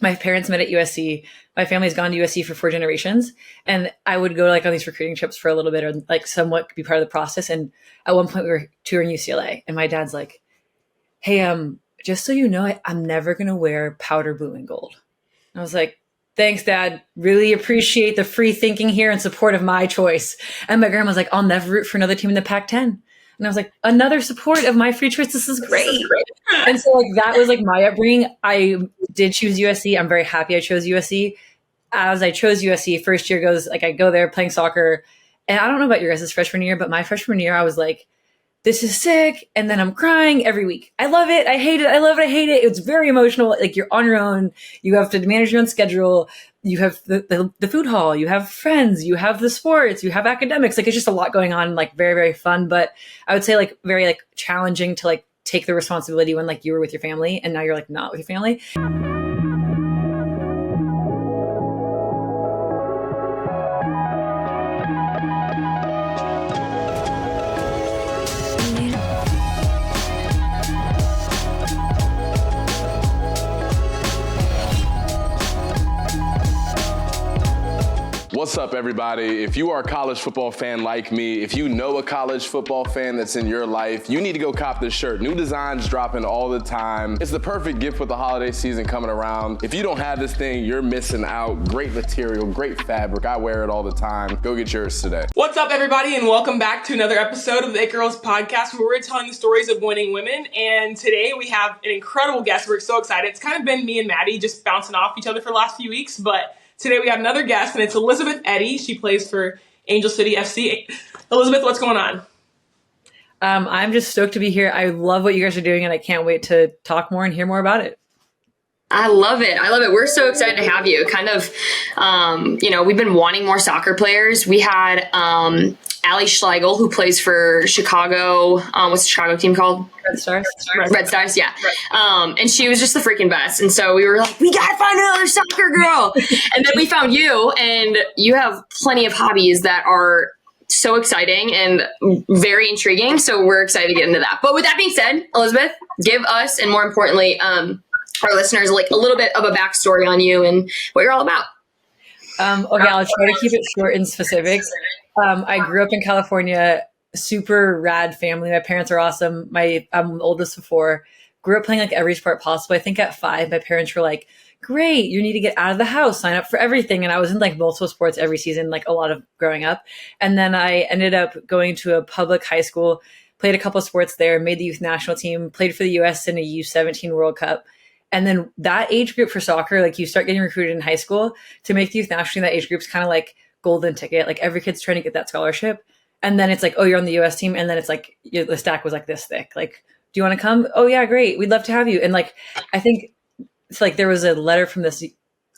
my parents met at USC. My family's gone to USC for 4 generations. And I would go like on these recruiting trips for a little bit or like somewhat be part of the process. And at one point we were touring UCLA and my dad's like, hey, just so you know, I'm never going to wear powder blue and gold. I was like, thanks, Dad. Really appreciate the free thinking here and support of my choice. And my grandma was like, I'll never root for another team in the Pac-10. And I was like, another support of my free choice. This is great. And so like that was like my upbringing. I did choose USC. I'm very happy I chose USC. As I chose USC, first year goes, like I go there playing soccer. And I don't know about your guys' freshman year, but my freshman year, I was like, this is sick. And then I'm crying every week. I love it. I hate it. I love it. I hate it. It's very emotional. Like you're on your own. You have to manage your own schedule. You have the food hall. You have friends. You have the sports. You have academics. Like it's just a lot going on. Like very, very fun. But I would say like very like challenging to like take the responsibility when like you were with your family and now you're like not with your family. What's up, everybody? If you are a college football fan like me, if you know a college football fan that's in your life, you need to go cop this shirt. New designs dropping all the time. It's the perfect gift with the holiday season coming around. If you don't have this thing, you're missing out. Great material, great fabric. I wear it all the time. Go get yours today. What's up, everybody, and welcome back to another episode of the It Girls podcast, where we're telling the stories of winning women. And today we have an incredible guest. We're so excited. It's kind of been me and Maddie just bouncing off each other for the last few weeks, but today we have another guest, and it's Elizabeth Eddy. She plays for Angel City FC. Elizabeth, what's going on? I'm just stoked to be here. I love what you guys are doing, and I can't wait to talk more and hear more about it. I love it. I love it. We're so excited to have you. Kind of, we've been wanting more soccer players. We had Allie Schlegel, who plays for Chicago. What's the Chicago team called? Red Stars. Red Stars, yeah. And she was just the freaking best. And so we were like, we got to find another soccer girl. And then we found you, and you have plenty of hobbies that are so exciting and very intriguing. So we're excited to get into that. But with that being said, Elizabeth, give us, and more importantly, our listeners, like a little bit of a backstory on you and what you're all about. Okay, I'll try to keep it short and specific. I grew up in California, super rad family. My parents are awesome. I'm the oldest of four. Grew up playing like every sport possible. I think at 5, my parents were like, great, you need to get out of the house, sign up for everything. And I was in like multiple sports every season, like a lot of growing up. And then I ended up going to a public high school, played a couple of sports there, made the youth national team, played for the US in a U17 World Cup. And then that age group for soccer, like you start getting recruited in high school to make the youth national team. That age group's kind of like golden ticket. Like every kid's trying to get that scholarship. And then it's like, oh, you're on the US team. And then it's like the stack was like this thick. Like, do you want to come? Oh yeah, great. We'd love to have you. And like, I think it's like there was a letter from this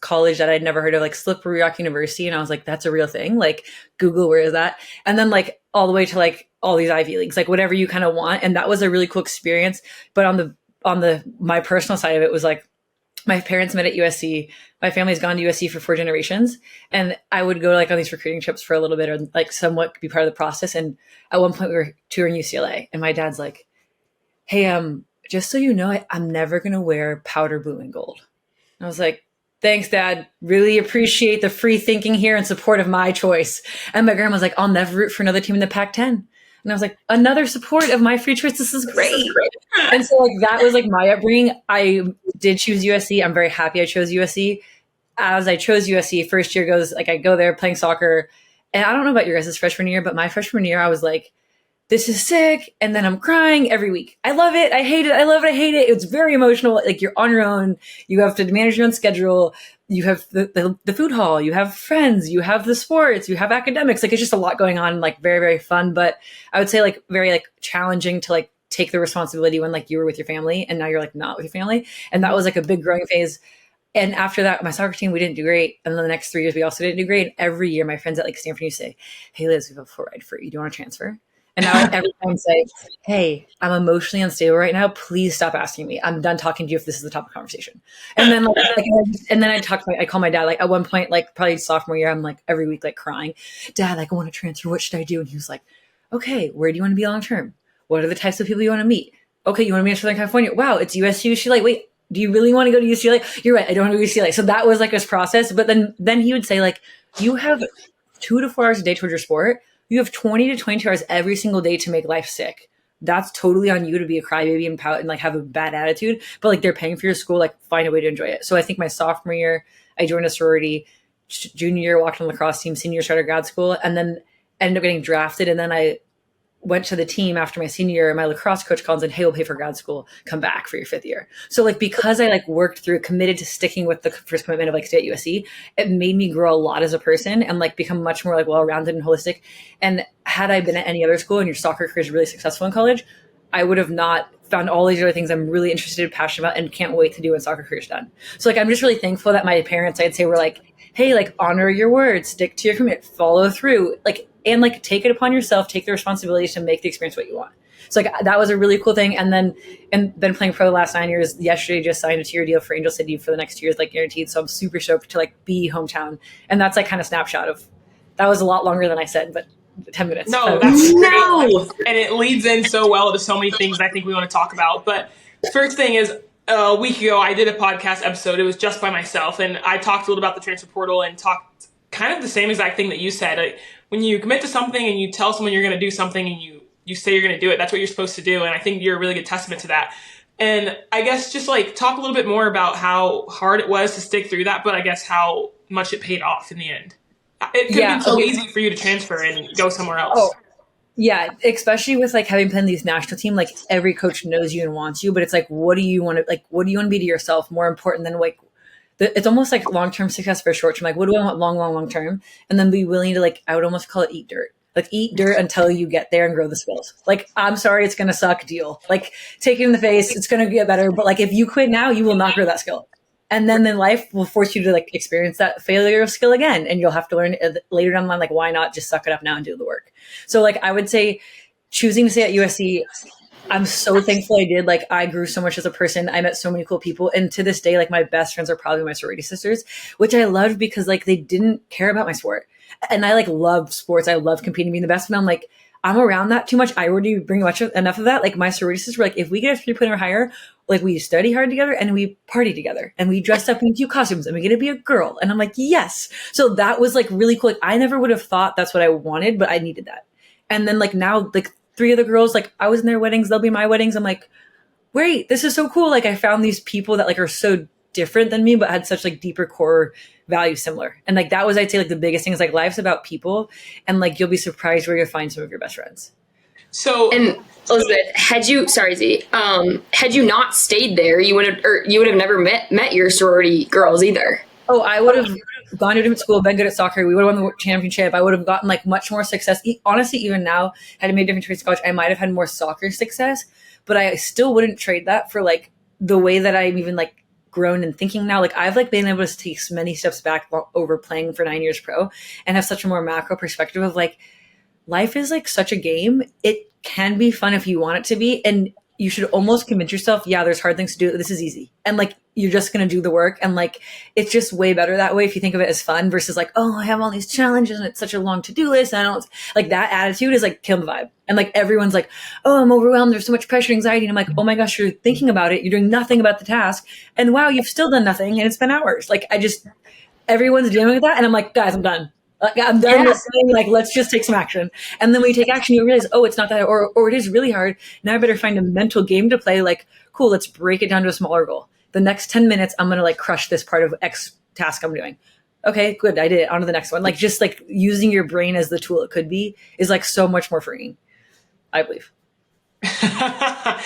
college that I'd never heard of, like Slippery Rock University. And I was like, that's a real thing. Like Google, where is that? And then like all the way to like all these Ivy Leagues, like whatever you kind of want. And that was a really cool experience. But on my personal side of it was like, my parents met at USC. My family's gone to USC for 4 generations. And I would go like on these recruiting trips for a little bit or like somewhat be part of the process. And at one point we were touring UCLA and my dad's like, hey, just so you know, I'm never going to wear powder blue and gold. And I was like, thanks, Dad. Really appreciate the free thinking here and support of my choice. And my grandma was like, I'll never root for another team in the Pac-10. And I was like, another support of my free choice. This is great. And so like that was like my upbringing. I did choose USC. I'm very happy I chose USC. As I chose USC, first year goes, like I go there playing soccer. And I don't know about your guys' freshman year, but my freshman year, I was like, this is sick. And then I'm crying every week. I love it. I hate it. I love it. I hate it. It's very emotional. Like you're on your own. You have to manage your own schedule. You have the food hall. You have friends. You have the sports. You have academics. Like it's just a lot going on. Like very, very fun. But I would say like very like challenging to like take the responsibility when like you were with your family and now you're like not with your family. And that was like a big growing phase. And after that, my soccer team, we didn't do great. And then the next 3 years, we also didn't do great. And every year, my friends at like Stanford used to say, hey, Liz, we have a full ride for you. Do you want to transfer? And now every time I say, hey, I'm emotionally unstable right now. Please stop asking me. I'm done talking to you if this is the topic of conversation. And then I call my dad, like at one point, like probably sophomore year, I'm like every week, like crying, Dad, like I want to transfer. What should I do? And he was like, okay, where do you want to be long-term? What are the types of people you want to meet? Okay, you want to be in Southern California? Wow, it's USU. She like, wait, do you really want to go to UCLA? You're right. I don't want to go to UCLA. So that was like his process. But then he would say like, you have 2 to 4 hours a day towards your sport. You have 20 to 22 hours every single day to make life sick. That's totally on you to be a crybaby and pout and like have a bad attitude. But like they're paying for your school, like find a way to enjoy it. So I think my sophomore year, I joined a sorority. Junior year, walked on the lacrosse team. Senior year, started grad school, and then ended up getting drafted. And then I went to the team after my senior year. My lacrosse coach called and said, hey, we'll pay for grad school. Come back for your 5th year. So like, because I like worked through, committed to sticking with the first commitment of like stay at USC, it made me grow a lot as a person and like become much more like well-rounded and holistic. And had I been at any other school and your soccer career is really successful in college, I would have not found all these other things I'm really interested and passionate about and can't wait to do when soccer career is done. So like, I'm just really thankful that my parents, I'd say, were like, hey, like honor your words, stick to your commitment, follow through, like, and like take it upon yourself, take the responsibility to make the experience what you want. So like that was a really cool thing. And then been playing pro the last 9 years. Yesterday just signed a tier deal for Angel City for the next 2 years, like guaranteed. So I'm super stoked to like be hometown. And that's like kind of snapshot of, that was a lot longer than I said, but 10 minutes. No, that's great. And it leads in so well to so many things I think we want to talk about. But first thing is, a week ago, I did a podcast episode. It was just by myself. And I talked a little about the transfer portal and talked kind of the same exact thing that you said. Like, when you commit to something and you tell someone you're going to do something and you say you're going to do it, that's what you're supposed to do. And I think you're a really good testament to that. And I guess just like talk a little bit more about how hard it was to stick through that, but I guess how much it paid off in the end. It could have been so easy for you to transfer and go somewhere else. Oh. Yeah, especially with like having played in these national team, like every coach knows you and wants you, but it's like, what do you want to be to yourself more important than like, it's almost like long-term success for short-term. Like, what do I want long term? And then be willing to like, I would almost call it eat dirt. Like eat dirt until you get there and grow the skills. Like, I'm sorry, it's going to suck, deal. Like take it in the face. It's going to get better. But like, if you quit now, you will not grow that skill. And then life will force you to like experience that failure of skill again. And you'll have to learn later down the line, like, why not just suck it up now and do the work? So like, I would say choosing to stay at USC, I'm so thankful I did. Like I grew so much as a person. I met so many cool people. And to this day, like my best friends are probably my sorority sisters, which I loved because like they didn't care about my sport. And I like love sports. I love competing, being the best. And I'm like, I'm around that too much. I already bring enough of that. Like my sorority sisters were like, if we get a 3-point or higher, like we study hard together and we party together and we dress up in cute costumes and we get to be a girl. And I'm like, yes. So that was like really cool. Like I never would have thought that's what I wanted, but I needed that. And then like now, like 3 of the girls, like I was in their weddings, they'll be my weddings. I'm like, wait, this is so cool. Like I found these people that like are so different than me, but had such like deeper core values similar. And like that was, I'd say, like the biggest thing is like life's about people, and like you'll be surprised where you'll find some of your best friends. So, and Elizabeth, had you not stayed there, you would have never met your sorority girls either. Oh, I would have gone to a different school, been good at soccer. We would have won the championship. I would have gotten like much more success. Honestly, even now, had I made different trades in college, I might have had more soccer success, but I still wouldn't trade that for like the way that I'm even like grown and thinking now. Like I've like been able to take many steps back over playing for 9 years pro and have such a more macro perspective of like, life is like such a game. It can be fun if you want it to be. And you should almost convince yourself, yeah, there's hard things to do. This is easy. And like, you're just going to do the work. And like, it's just way better that way if you think of it as fun versus like, oh, I have all these challenges and it's such a long to-do list. And I don't like that attitude is like kill the vibe. And like, everyone's like, oh, I'm overwhelmed. There's so much pressure, anxiety. And I'm like, oh my gosh, you're thinking about it. You're doing nothing about the task. And wow, you've still done nothing. And it's been hours. Like everyone's dealing with that. And I'm like, guys, I'm done. Like, I'm done with saying, like, let's just take some action. And then when you take action, you realize, oh, it's not that, or it is really hard. Now I better find a mental game to play. Like, cool, let's break it down to a smaller goal. The next 10 minutes, I'm going to like crush this part of X task I'm doing. Okay, good. I did it. On to the next one. Like just like using your brain as the tool it could be is like so much more freeing, I believe. That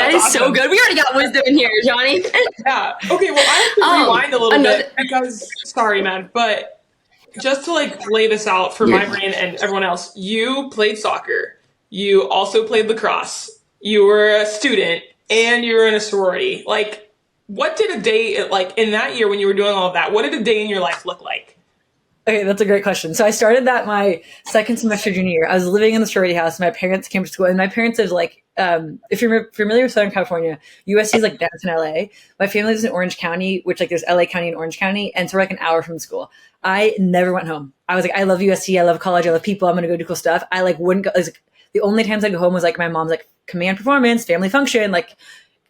is awesome. So good. We already got wisdom in here, Johnny. Yeah. Okay, well, I have to rewind a little bit because, sorry, man, but just to like lay this out for my brain and everyone else, you played soccer, you also played lacrosse, you were a student, and you were in a sorority. Like, what did a day, like in that year when you were doing all of that, what did a day in your life look like? Okay, that's a great question. So I started that my second semester junior year. I was living in the sorority house. My parents came to school, and my parents is like, if you're familiar with Southern California, USC is like downtown LA. My family lives in Orange County, which like there's LA County and Orange County, and so we're like an hour from the school. I never went home. I was like, I love USC, I love college, I love people, I'm gonna go do cool stuff. I like wouldn't go. Like, the only times I'd go home was like my mom's like command performance, family function, like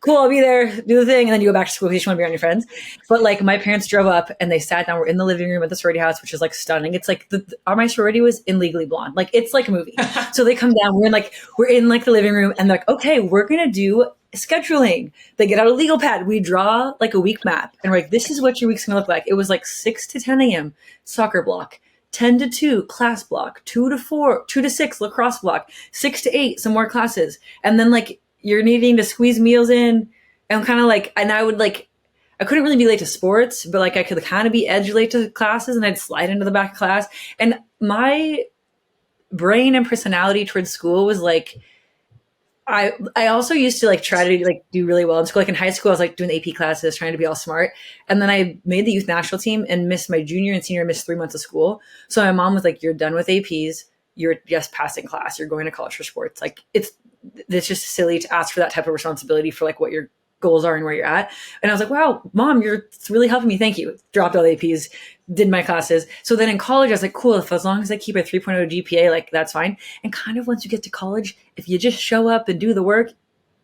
cool, I'll be there, do the thing. And then you go back to school because you want to be around your friends. But like my parents drove up and they sat down. We're in the living room at the sorority house, which is like stunning. It's like my sorority was in Legally Blonde. Like it's like a movie. So they come down, we're in like the living room and they're like, okay, we're going to do scheduling. They get out a legal pad. We draw like a week map and we're like, this is what your week's going to look like. It was like 6 to 10 a.m. soccer block. 10 to 2 class block, 2 to 4, 2 to 6 lacrosse block, 6 to 8 some more classes. And then like you're needing to squeeze meals in and kind of like, and I would like, I couldn't really be late to sports, but like I could kind of be edge late to classes and I'd slide into the back of class. And my brain and personality towards school was like, I also used to like try to like do really well in school. Like in high school, I was like doing AP classes, trying to be all smart. And then I made the youth national team and missed my junior and senior, missed 3 months of school. So my mom was like, you're done with APs. You're just passing class. You're going to college for sports. Like it's just silly to ask for that type of responsibility for like what your goals are and where you're at. And I was like, wow, mom, you're really helping me. Thank you. Dropped all the APs, did my classes. So then in college, I was like, cool, if as long as I keep a 3.0 GPA, like that's fine. And kind of once you get to college, if you just show up and do the work,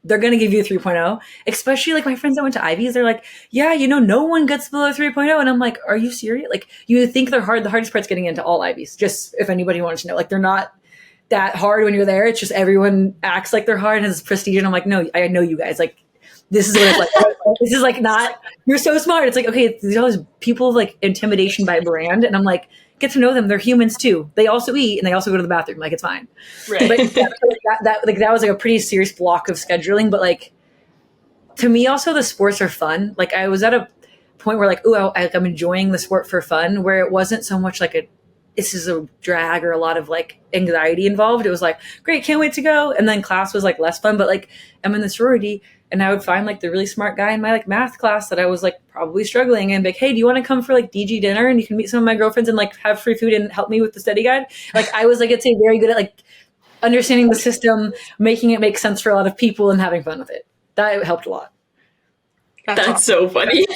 they're going to give you a 3.0, especially like my friends that went to Ivies. They're like, yeah, no one gets below 3.0. And I'm like, are you serious? Like you think they're hard. The hardest part's getting into all Ivies. Just if anybody wants to know, like they're not that hard when you're there. It's just everyone acts like they're hard and has prestige. And I'm like, no, I know you guys. Like, this is what it's like. This is like not, you're so smart. It's like, okay, there's all these people like intimidation by brand. And I'm like, get to know them. They're humans too. They also eat and they also go to the bathroom. Like it's fine. Right. But that was like a pretty serious block of scheduling. But like, to me also the sports are fun. Like I was at a point where like, ooh, I'm enjoying the sport for fun, where it wasn't so much like this is a drag or a lot of like anxiety involved. It was like, great, can't wait to go. And then class was like less fun, but like I'm in the sorority and I would find like the really smart guy in my like math class that I was like probably struggling and be like, hey, do you want to come for like DG dinner? And you can meet some of my girlfriends and like have free food and help me with the study guide. Like I was like, I'd say very good at like understanding the system, making it make sense for a lot of people and having fun with it. That helped a lot. That's awesome. So funny.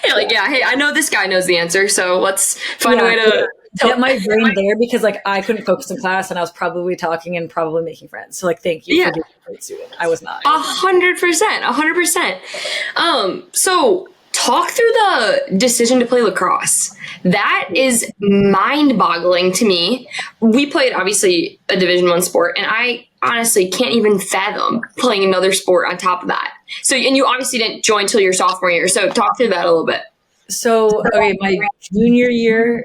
You're like, yeah, hey, I know this guy knows the answer, so let's find a way to get my brain there, because like I couldn't focus in class and I was probably talking and probably making friends. So like, thank you for being a great student. I was not. 100%. So talk through the decision to play lacrosse. That is mind-boggling to me. We played obviously a Division I sport, and I honestly can't even fathom playing another sport on top of that. So, and you obviously didn't join till your sophomore year. So talk through that a little bit. So, okay, my junior year,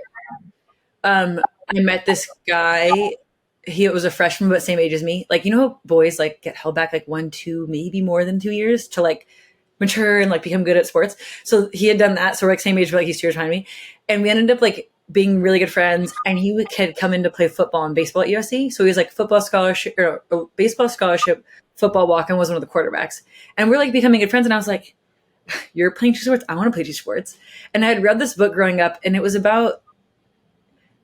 I met this guy. He was a freshman, but same age as me. Like, you know how boys like get held back like 1, 2, maybe more than 2 years to like mature and like become good at sports. So he had done that. So we're like same age, but like he's 2 years behind me. And we ended up like being really good friends. And he had come in to play football and baseball at USC. So he was like football scholarship or baseball scholarship, football walk-in, was one of the quarterbacks. And we're like becoming good friends. And I was like, you're playing 2 sports. I want to play 2 sports. And I had read this book growing up, and it was about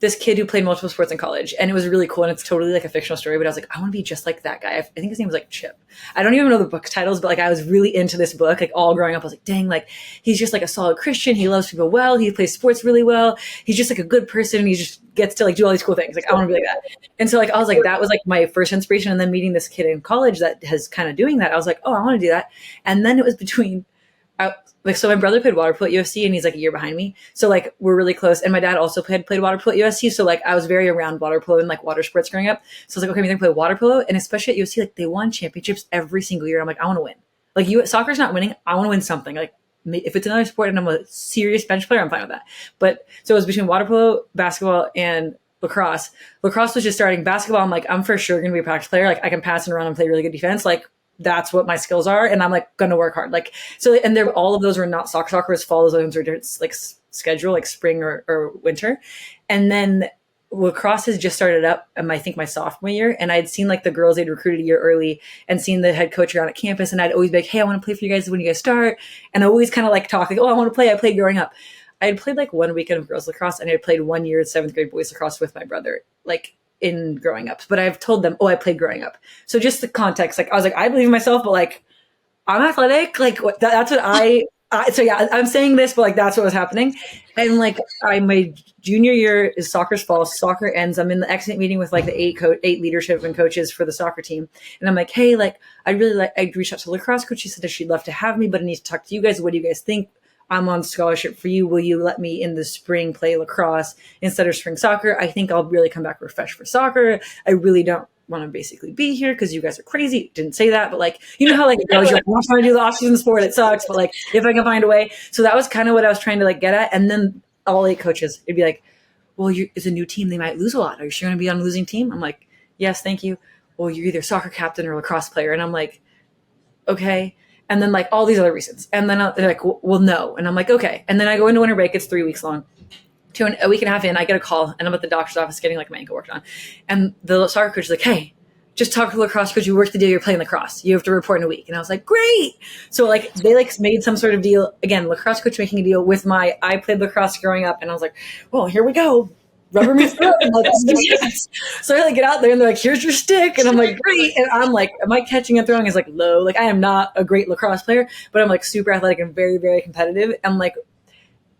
this kid who played multiple sports in college, and it was really cool. And it's totally like a fictional story, but I was like, I want to be just like that guy. I think his name was like Chip. I don't even know the book titles, but like I was really into this book, like all growing up. I was like, dang, like he's just like a solid Christian. He loves people well. He plays sports really well. He's just like a good person. And he just gets to like do all these cool things. Like I want to be like that. And so like, I was like, that was like my first inspiration. And then meeting this kid in college that has kind of doing that, I was like, oh, I want to do that. And then it was between so my brother played water polo at USC, and he's like a year behind me. So like we're really close. And my dad also played water polo at USC. So like I was very around water polo and like water sports growing up. So I was like, okay, I'm going to play water polo. And especially at USC, like they won championships every single year. I'm like, I want to win. Like soccer's not winning. I want to win something. Like if it's another sport and I'm a serious bench player, I'm fine with that. But so it was between water polo, basketball, and lacrosse. Lacrosse was just starting. Basketball, I'm like, I'm for sure going to be a practice player. Like I can pass and run and play really good defense. Like that's what my skills are. And I'm like going to work hard. Like, so, and there, all of those were not soccer. Soccer was fall. Those ones were like schedule, like spring or winter. And then lacrosse has just started up, I think my sophomore year. And I'd seen like the girls they'd recruited a year early and seen the head coach around at campus. And I'd always be like, hey, I want to play for you guys when you guys start. And I always kind of like talk like, oh, I want to play. I played growing up. I had played like 1 weekend of girls lacrosse, and I had played 1 year of 7th grade boys lacrosse with my brother, like in growing up. But I've told them, oh, I played growing up. So just the context, like I was like, I believe in myself, but like I'm athletic. Like that's what I I'm saying this, but like that's what was happening. And like my junior year is soccer's fall. Soccer ends. I'm in the exit meeting with like the eight leadership and coaches for the soccer team. And I'm like, hey, like I reached out to the lacrosse coach. She said that she'd love to have me, but I need to talk to you guys. What do you guys think? I'm on scholarship for you. Will you let me in the spring play lacrosse instead of spring soccer? I think I'll really come back refreshed for soccer. I really don't want to basically be here because you guys are crazy. Didn't say that, but like, you know how like girls are like, I'm not trying to do the off-season sport. It sucks, but like if I can find a way. So that was kind of what I was trying to like get at. And then all 8 coaches, it'd be like, well, it's a new team. They might lose a lot. Are you sure going to be on a losing team? I'm like, yes, thank you. Well, you're either soccer captain or lacrosse player. And I'm like, okay. And then like all these other reasons. And then they're like, well, no. And I'm like, okay. And then I go into winter break. It's 3 weeks long. A week and a half in, I get a call and I'm at the doctor's office getting like my ankle worked on. And the soccer coach is like, hey, just talk to the lacrosse coach. You work the day you're playing lacrosse. You have to report in a week. And I was like, great. So like they like made some sort of deal. Again, lacrosse coach making a deal with I played lacrosse growing up. And I was like, well, here we go. Rubber meets the road. Like, so I like get out there and they're like, here's your stick. And I'm like, great. And I'm like, my catching and throwing is like low. Like I am not a great lacrosse player, but I'm like super athletic and very, very competitive. And like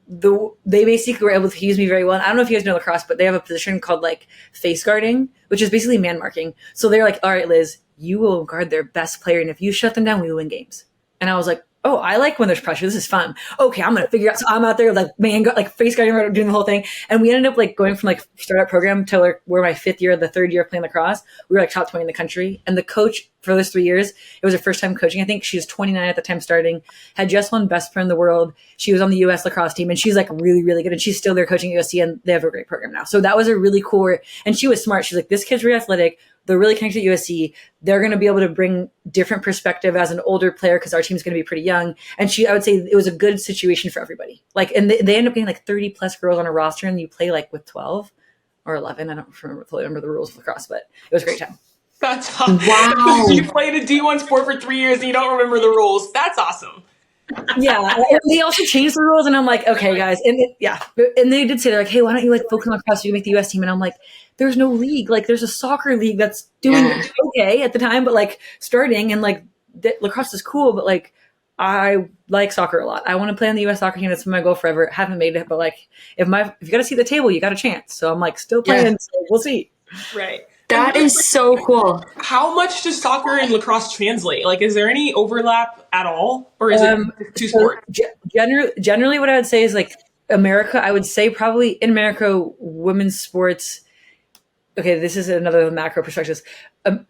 they basically were able to use me very well. And I don't know if you guys know lacrosse, but they have a position called like face guarding, which is basically man marking. So they're like, all right, Liz, you will guard their best player. And if you shut them down, we will win games. And I was like, oh, I like when there's pressure. This is fun. Okay, I'm going to figure out. So I'm out there like, like face guarding, doing the whole thing. And we ended up like going from like startup program to like we're my 5th year, the 3rd year playing lacrosse. We were like top 20 in the country. And the coach for those 3 years, it was her first time coaching. I think she was 29 at the time starting, had just won best player in the world. She was on the US lacrosse team and she's like really, really good. And she's still there coaching at USC and they have a great program now. So that was a really cool, and she was smart. She's like, this kid's really athletic. They're really connected at USC. They're going to be able to bring different perspective as an older player because our team's going to be pretty young. And I would say it was a good situation for everybody. Like, and they end up getting like 30 plus girls on a roster and you play like with 12 or 11. I don't remember the rules of lacrosse, but it was a great time. That's awesome. Wow. You played a D1 sport for 3 years and you don't remember the rules. That's awesome. Yeah. And they also changed the rules and I'm like, okay, guys. And and they did say, they're like, hey, why don't you like focus on lacrosse so you can make the US team? And I'm like, there's no league. Like there's a soccer league that's doing okay at the time, but like starting and like lacrosse is cool, but like I like soccer a lot. I want to play on the US soccer team. That's my goal forever. Haven't made it, but like if you got to see the table, you got a chance. So I'm like still playing. So we'll see. Right. That is so cool. How much does soccer and lacrosse translate? Like, is there any overlap at all, or is it two sports? Generally, what I would say is like America. I would say probably in America, women's sports. Okay, this is another macro perspective.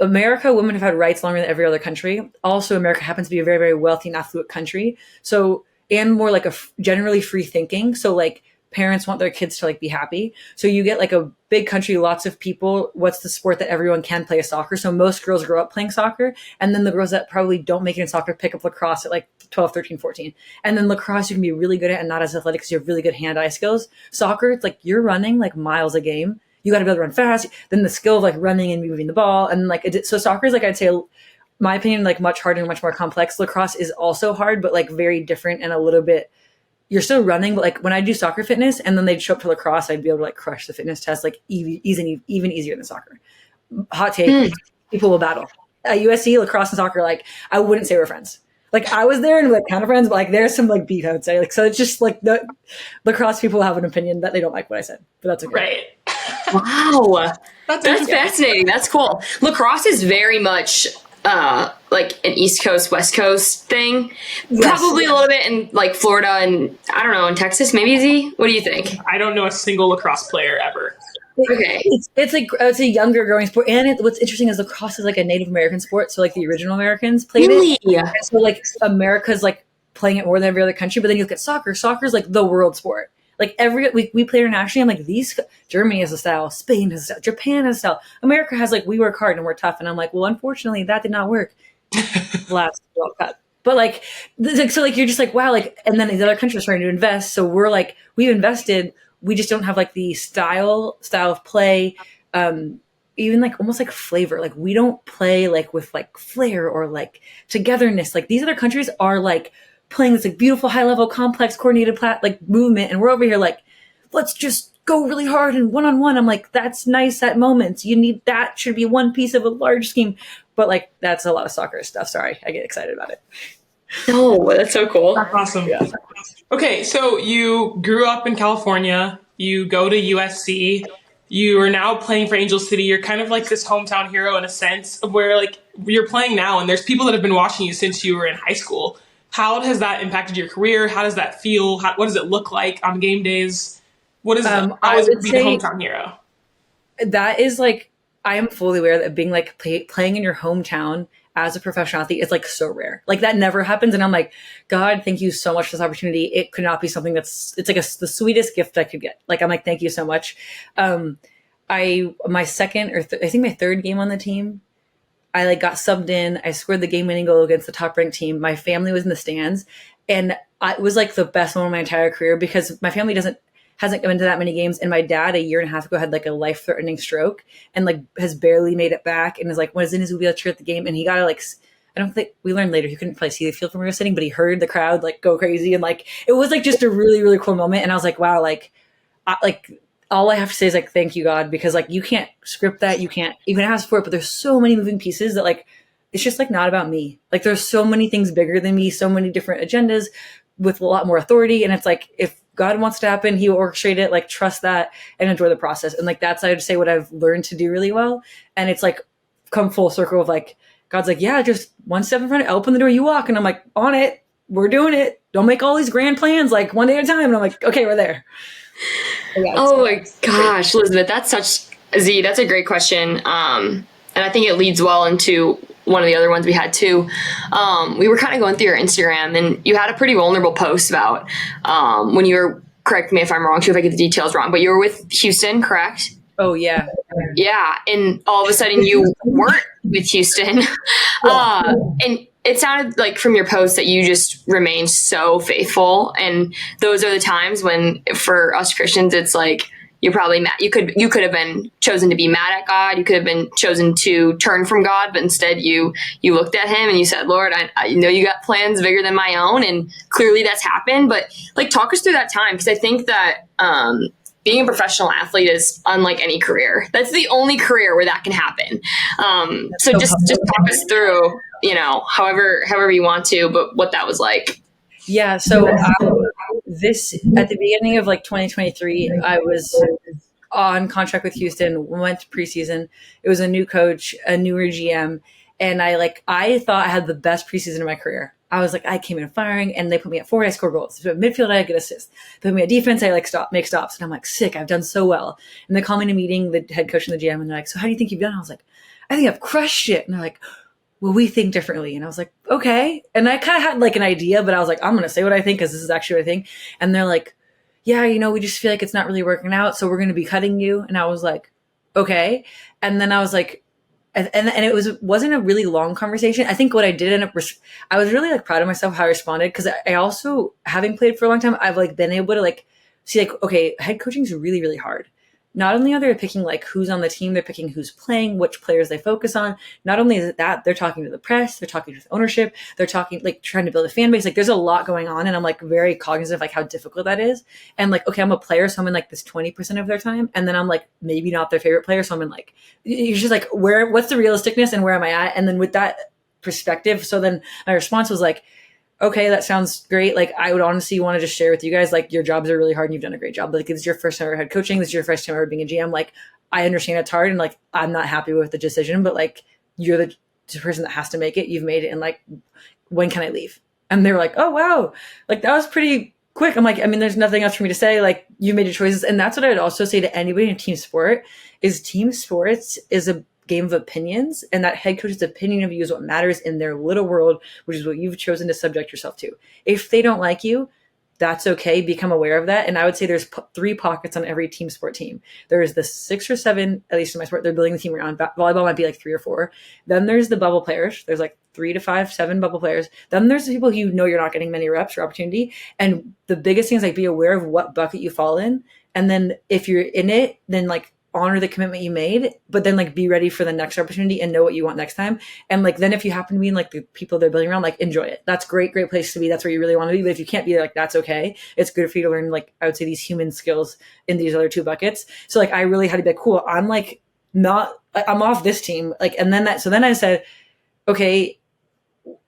America, women have had rights longer than every other country. Also, America happens to be a very, very wealthy and affluent country. So, and more like generally free thinking. So, like parents want their kids to like be happy. So you get like a big country, lots of people. What's the sport that everyone can play? Soccer. So most girls grow up playing soccer. And then the girls that probably don't make it in soccer pick up lacrosse at like 12, 13, 14. And then lacrosse you can be really good at and not as athletic because you have really good hand-eye skills. Soccer, it's like you're running like miles a game. You got to be able to run fast. Then the skill of like running and moving the ball. And like, so soccer is like, I'd say, my opinion, like much harder and much more complex. Lacrosse is also hard, but like very different and a little bit, you're still running. But like when I do soccer fitness and then they'd show up to lacrosse, I'd be able to like crush the fitness test, like even easier than soccer. Hot take, people will battle. At USC, lacrosse and soccer, like I wouldn't say we're friends. Like I was there and we're like kind of friends, but like there's some like beef, I would say. Like, so it's just like the lacrosse people have an opinion that they don't like what I said, but that's okay. Right. Wow. That's fascinating. That's cool. Lacrosse is very much like an East Coast, West Coast thing. Yes. Probably a little bit in like Florida and I don't know, in Texas, maybe Z? What do you think? I don't know a single lacrosse player ever. Okay. It's like, I would say younger growing sport. And what's interesting is lacrosse is like a Native American sport. So like the original Americans played it. Yeah. So like America's like playing it more than every other country. But then you look at soccer. Soccer is like the world sport. Like we play internationally. I'm like, Germany has a style, Spain has a style, Japan has a style. America has like, we work hard and we're tough. And I'm like, well, unfortunately that did not work last World Cup. But like, so like, you're just like, wow. Like, and then these other countries are starting to invest. So we're like, we've invested. We just don't have like the style of play, even like almost like flavor. Like we don't play like with like flair or like togetherness. Like these other countries are like playing this like beautiful high level, complex, coordinated like movement. And we're over here like, let's just go really hard and one-on-one. I'm like, that's nice at moments. That should be one piece of a large scheme. But like, that's a lot of soccer stuff. Sorry, I get excited about it. No, that's so cool. That's awesome. Yeah. Okay, so you grew up in California. You go to USC. You are now playing for Angel City. You're kind of like this hometown hero in a sense of where like you're playing now, and there's people that have been watching you since you were in high school. How has that impacted your career? How does that feel? What does it look like on game days? What is how is it to be the hometown hero? That is like, I am fully aware that being like playing in your hometown as a professional athlete is like so rare. Like that never happens. And I'm like, God, thank you so much for this opportunity. It could not be something it's like the sweetest gift I could get. Like, I'm like, thank you so much. My second or I think my third game on the team, I like got subbed in. I scored the game winning goal against the top ranked team. My family was in the stands, and it was like the best moment of my entire career because my family hasn't gone to that many games. And my dad a year and a half ago had like a life threatening stroke and like has barely made it back. And is like, was in his wheelchair at the game. And he got to like, I don't think we learned later, he couldn't probably see the field from where he was sitting, but he heard the crowd like go crazy. And like, it was like just a really, really cool moment. And I was like, wow, all I have to say is like, thank you, God, because like you can't script that. You can ask for it, but there's so many moving pieces that like, it's just like not about me. Like there's so many things bigger than me, so many different agendas with a lot more authority. And it's like, if God wants to happen, he will orchestrate it, like trust that and enjoy the process. And like, that's, I would say what I've learned to do really well. And it's like come full circle of like, God's like, yeah, just one step in front, open the door, you walk. And I'm like, on it, we're doing it. Don't make all these grand plans, like one day at a time. And I'm like, okay, we're there. Yeah, oh my gosh, Elizabeth, that's a great question. And I think it leads well into one of the other ones we had too. We were kind of going through your Instagram and you had a pretty vulnerable post about when you were, correct me if I'm wrong, too, if I get the details wrong, but you were with Houston, correct? Oh yeah. Yeah. And all of a sudden you weren't with Houston. And it sounded like from your post that you just remained so faithful. And those are the times when for us Christians, it's like, you're probably mad. You could have been chosen to be mad at God. You could have been chosen to turn from God, but instead you looked at him and you said, Lord, I know you got plans bigger than my own. And clearly that's happened, but like, talk us through that time. Cause I think that, being a professional athlete is unlike any career. That's the only career where that can happen. So just talk us through, however you want to, but what that was like. Yeah. So this at the beginning of like 2023, I was on contract with Houston, went to preseason. It was a new coach, a newer GM. And I thought I had the best preseason of my career. I was like, I came in firing and they put me at forward, I score goals. So at midfield, I get assists. They put me at defense, I make stops. And I'm like, sick, I've done so well. And they call me in a meeting, the head coach and the GM, and they're like, so how do you think you've done? I was like, I think I've crushed it. And they're like, well, we think differently. And I was like, okay. And I kind of had like an idea, but I was like, I'm going to say what I think because this is actually what I think. And they're like, yeah, we just feel like it's not really working out. So we're going to be cutting you. And I was like, okay. And then I was like, and it wasn't a really long conversation. I think what I did end up, I was really like proud of myself how I responded. Cause I also, having played for a long time, I've like been able to like see like, okay, head coaching is really, really hard. Not only are they picking like who's on the team, they're picking who's playing, which players they focus on. Not only is it that, they're talking to the press, they're talking to the ownership, they're talking like trying to build a fan base. Like there's a lot going on, and I'm like very cognizant of like how difficult that is. And like, okay, I'm a player, so I'm in like this 20% of their time, and then I'm like maybe not their favorite player, so I'm in like, you're just like, what's the realisticness and where am I at? And then with that perspective, so then my response was like, okay, that sounds great. Like, I would honestly want to just share with you guys, like, your jobs are really hard and you've done a great job. Like, it's your first time ever head coaching. This is your first time ever being a GM. Like, I understand it's hard and like, I'm not happy with the decision, but like, you're the person that has to make it. You've made it. And like, when can I leave? And they were like, oh, wow. Like, that was pretty quick. I'm like, I mean, there's nothing else for me to say. Like, you made your choices. And that's what I would also say to anybody in team sport is team sports is a game of opinions, and that head coach's opinion of you is what matters in their little world, which is what you've chosen to subject yourself to. If they don't like you, that's okay. Become aware of that. And I would say there's 3 pockets on every team sport team. There's the 6 or 7, at least in my sport, they're building the team around. Volleyball might be like 3 or 4. Then there's the bubble players. There's like 3 to 5, 7 bubble players. Then there's the people who you're not getting many reps or opportunity. And the biggest thing is like be aware of what bucket you fall in. And then if you're in it, then like honor the commitment you made, but then like be ready for the next opportunity and know what you want next time. And like, then if you happen to be in like the people they're building around, like enjoy it. That's great place to be. That's where you really want to be. But if you can't be there, like, that's okay. It's good for you to learn, like, I would say these human skills in these other 2 buckets. So like, I really had to be like, cool. I'm like, I'm off this team. Like, and then then I said, okay,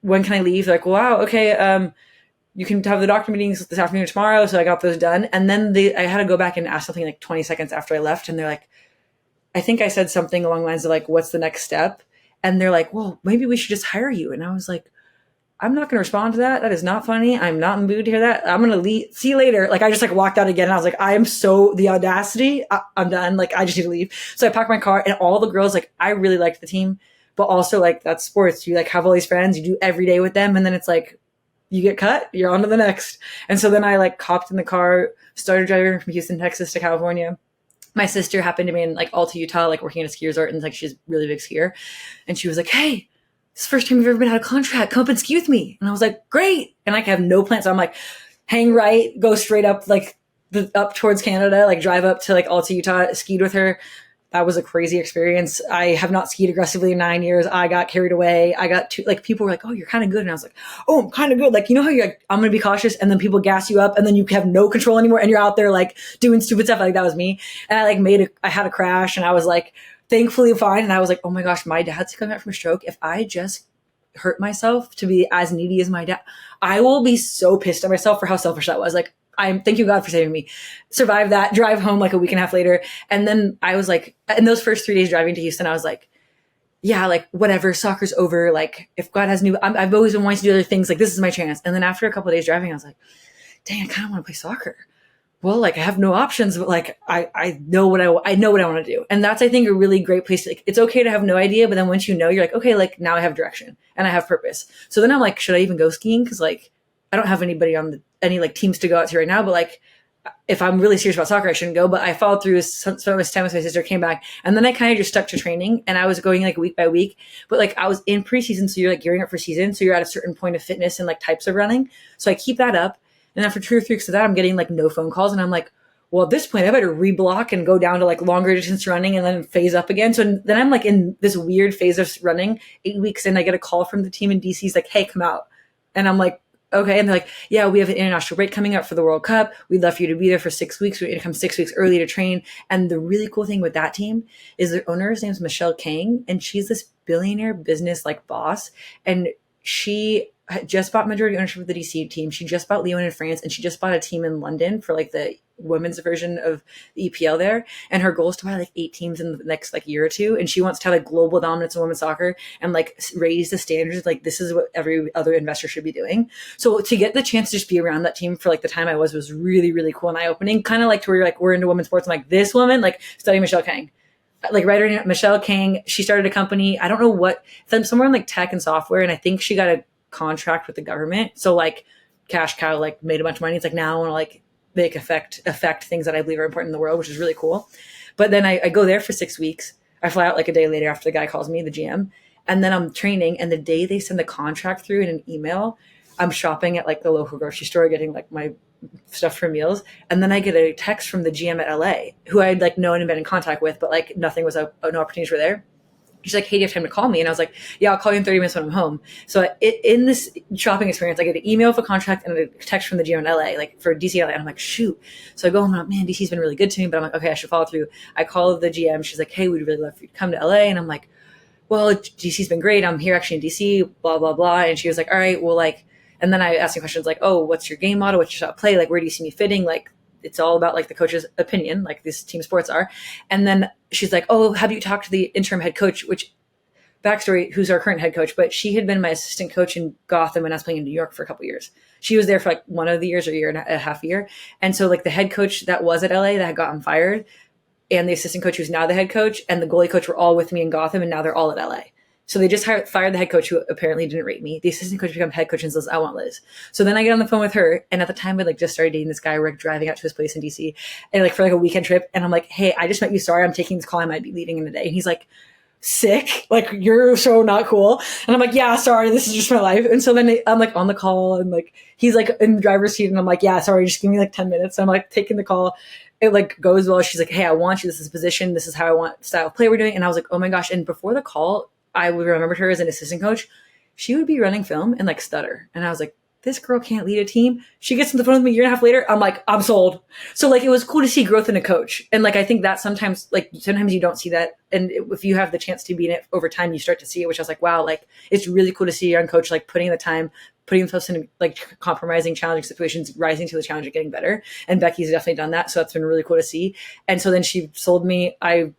when can I leave? They're like, wow, okay, you can have the doctor meetings this afternoon or tomorrow. So I got those done. And then I had to go back and ask something like 20 seconds after I left. And they're like, I think I said something along the lines of like, what's the next step? And they're like, well, maybe we should just hire you. And I was like, I'm not going to respond to that. That is not funny. I'm not in the mood to hear that. I'm going to leave. See you later. Like I just like walked out again. And I was like, I am so the audacity. I'm done. Like I just need to leave. So I packed my car and all the girls, like I really liked the team, but also like that's sports. You like have all these friends, you do every day with them. And then it's like, you get cut, you're on to the next. And so then I like hopped in the car, started driving from Houston, Texas to California. My sister happened to be in like Alta, Utah, like working at a ski resort, and like she's a really big skier. And she was like, hey, this is the first time you've ever been out of contract. Come up and ski with me. And I was like, great. And like I have no plans. So I'm like, hang right, go straight up like up towards Canada, like drive up to like Alta, Utah, skied with her. That was a crazy experience. I have not skied aggressively in 9 years. I got carried away. I got like people were like, oh, you're kind of good. And I was like, oh, I'm kind of good. Like, you know how you're like, I'm going to be cautious. And then people gas you up and then you have no control anymore. And you're out there like doing stupid stuff. Like that was me. And I like I had a crash and I was like, thankfully fine. And I was like, oh my gosh, my dad's coming back from a stroke. If I just hurt myself to be as needy as my dad, I will be so pissed at myself for how selfish that was. Like, thank you God for saving me. Survive that, drive home like a week and a half later. And then I was like, in those first 3 days driving to Houston, I was like, yeah, like whatever, soccer's over. Like if God has I've always been wanting to do other things. Like this is my chance. And then after a couple of days driving, I was like, dang, I kind of want to play soccer. Well, like I have no options, but like I know what I know what I want to do. And that's, I think, a really great place to, like, it's okay to have no idea, but then once you know, you're like, okay, like now I have direction and I have purpose. So then I'm like, should I even go skiing? Cause like, I don't have anybody on any like teams to go out to right now, but like, if I'm really serious about soccer, I shouldn't go, but I followed through some time with my sister, came back, and then I kind of just stuck to training, and I was going like week by week, but like I was in preseason. So you're like gearing up for season. So you're at a certain point of fitness and like types of running. So I keep that up. And after 2 or 3 weeks of that, I'm getting like no phone calls. And I'm like, well, at this point I better reblock and go down to like longer distance running and then phase up again. So then I'm like in this weird phase of running. 8 weeks in, I get a call from the team in DC. Like, hey, come out. And I'm like, okay. And they're like, yeah, we have an international break coming up for the World Cup. We'd love for you to be there for 6 weeks. We're going to come 6 weeks early to train. And the really cool thing with that team is their owner's name is Michelle Kang. And she's this billionaire business like boss. And she just bought majority ownership of the DC team. She just bought Lyon in France, and she just bought a team in London for like the women's version of the EPL there. And her goal is to buy like 8 teams in the next like year or two. And she wants to have a global dominance in women's soccer and like raise the standards. Like this is what every other investor should be doing. So to get the chance to just be around that team for like the time I was really, really cool and eye opening. Kind of like to where you're like, we're into women's sports. I'm like, this woman, like studying Michelle Kang. Like writer Michelle Kang, she started a company. I don't know what, somewhere in like tech and software. And I think she got a contract with the government. So like cash cow, like made a bunch of money. It's like now I want to like make affect things that I believe are important in the world, which is really cool. But then I go there for 6 weeks. I fly out like a day later after the guy calls me, the GM. And then I'm training. And the day they send the contract through in an email, I'm shopping at like the local grocery store, getting like my stuff for meals. And then I get a text from the GM at LA, who I'd like known and been in contact with, but like nothing was no opportunities were there. She's like, hey, do you have time to call me? And I was like, yeah, I'll call you in 30 minutes when I'm home. So in this shopping experience, I get an email for contract and a text from the GM in LA, like for DC LA. And I'm like, shoot. So I go home and I'm like, man, DC's been really good to me. But I'm like, okay, I should follow through. I call the GM. She's like, hey, we'd really love for you to come to LA. And I'm like, well, DC's been great. I'm here actually in DC, blah, blah, blah. And she was like, all right, well, like, and then I asked her questions like, oh, what's your game model? What's your shot play? Like, where do you see me fitting? Like, it's all about like the coach's opinion, like these team sports are. And then she's like, oh, have you talked to the interim head coach, which backstory, who's our current head coach, but she had been my assistant coach in Gotham when I was playing in New York for a couple of years. She was there for like one of the years or a year and a half year. And so like the head coach that was at LA that had gotten fired and the assistant coach who's now the head coach and the goalie coach were all with me in Gotham, and now they're all at LA. So they just fired the head coach who apparently didn't rate me. The assistant coach became head coach and says, I want Liz. So then I get on the phone with her. And at the time I like just started dating this guy. We're like driving out to his place in DC and like for like a weekend trip. And I'm like, hey, I just met you. Sorry, I'm taking this call. I might be leaving in a day. And he's like, sick, like you're so not cool. And I'm like, yeah, sorry, this is just my life. And so then I'm like on the call and like he's like in the driver's seat and I'm like, yeah, sorry, just give me like 10 minutes. So I'm like taking the call. It like goes well. She's like, hey, I want you. This is a position. This is how I want style of play we're doing. And I was like, oh my gosh. And before the call, I remembered her as an assistant coach. She would be running film and like stutter. And I was like, this girl can't lead a team. She gets on the phone with me a year and a half later. I'm like, I'm sold. So like, it was cool to see growth in a coach. And like, I think that sometimes you don't see that. And if you have the chance to be in it over time, you start to see it, which I was like, wow, like it's really cool to see a young coach, like putting the time, putting themselves in like compromising, challenging situations, rising to the challenge and getting better. And Becky's definitely done that. So that's been really cool to see. And so then she sold me. I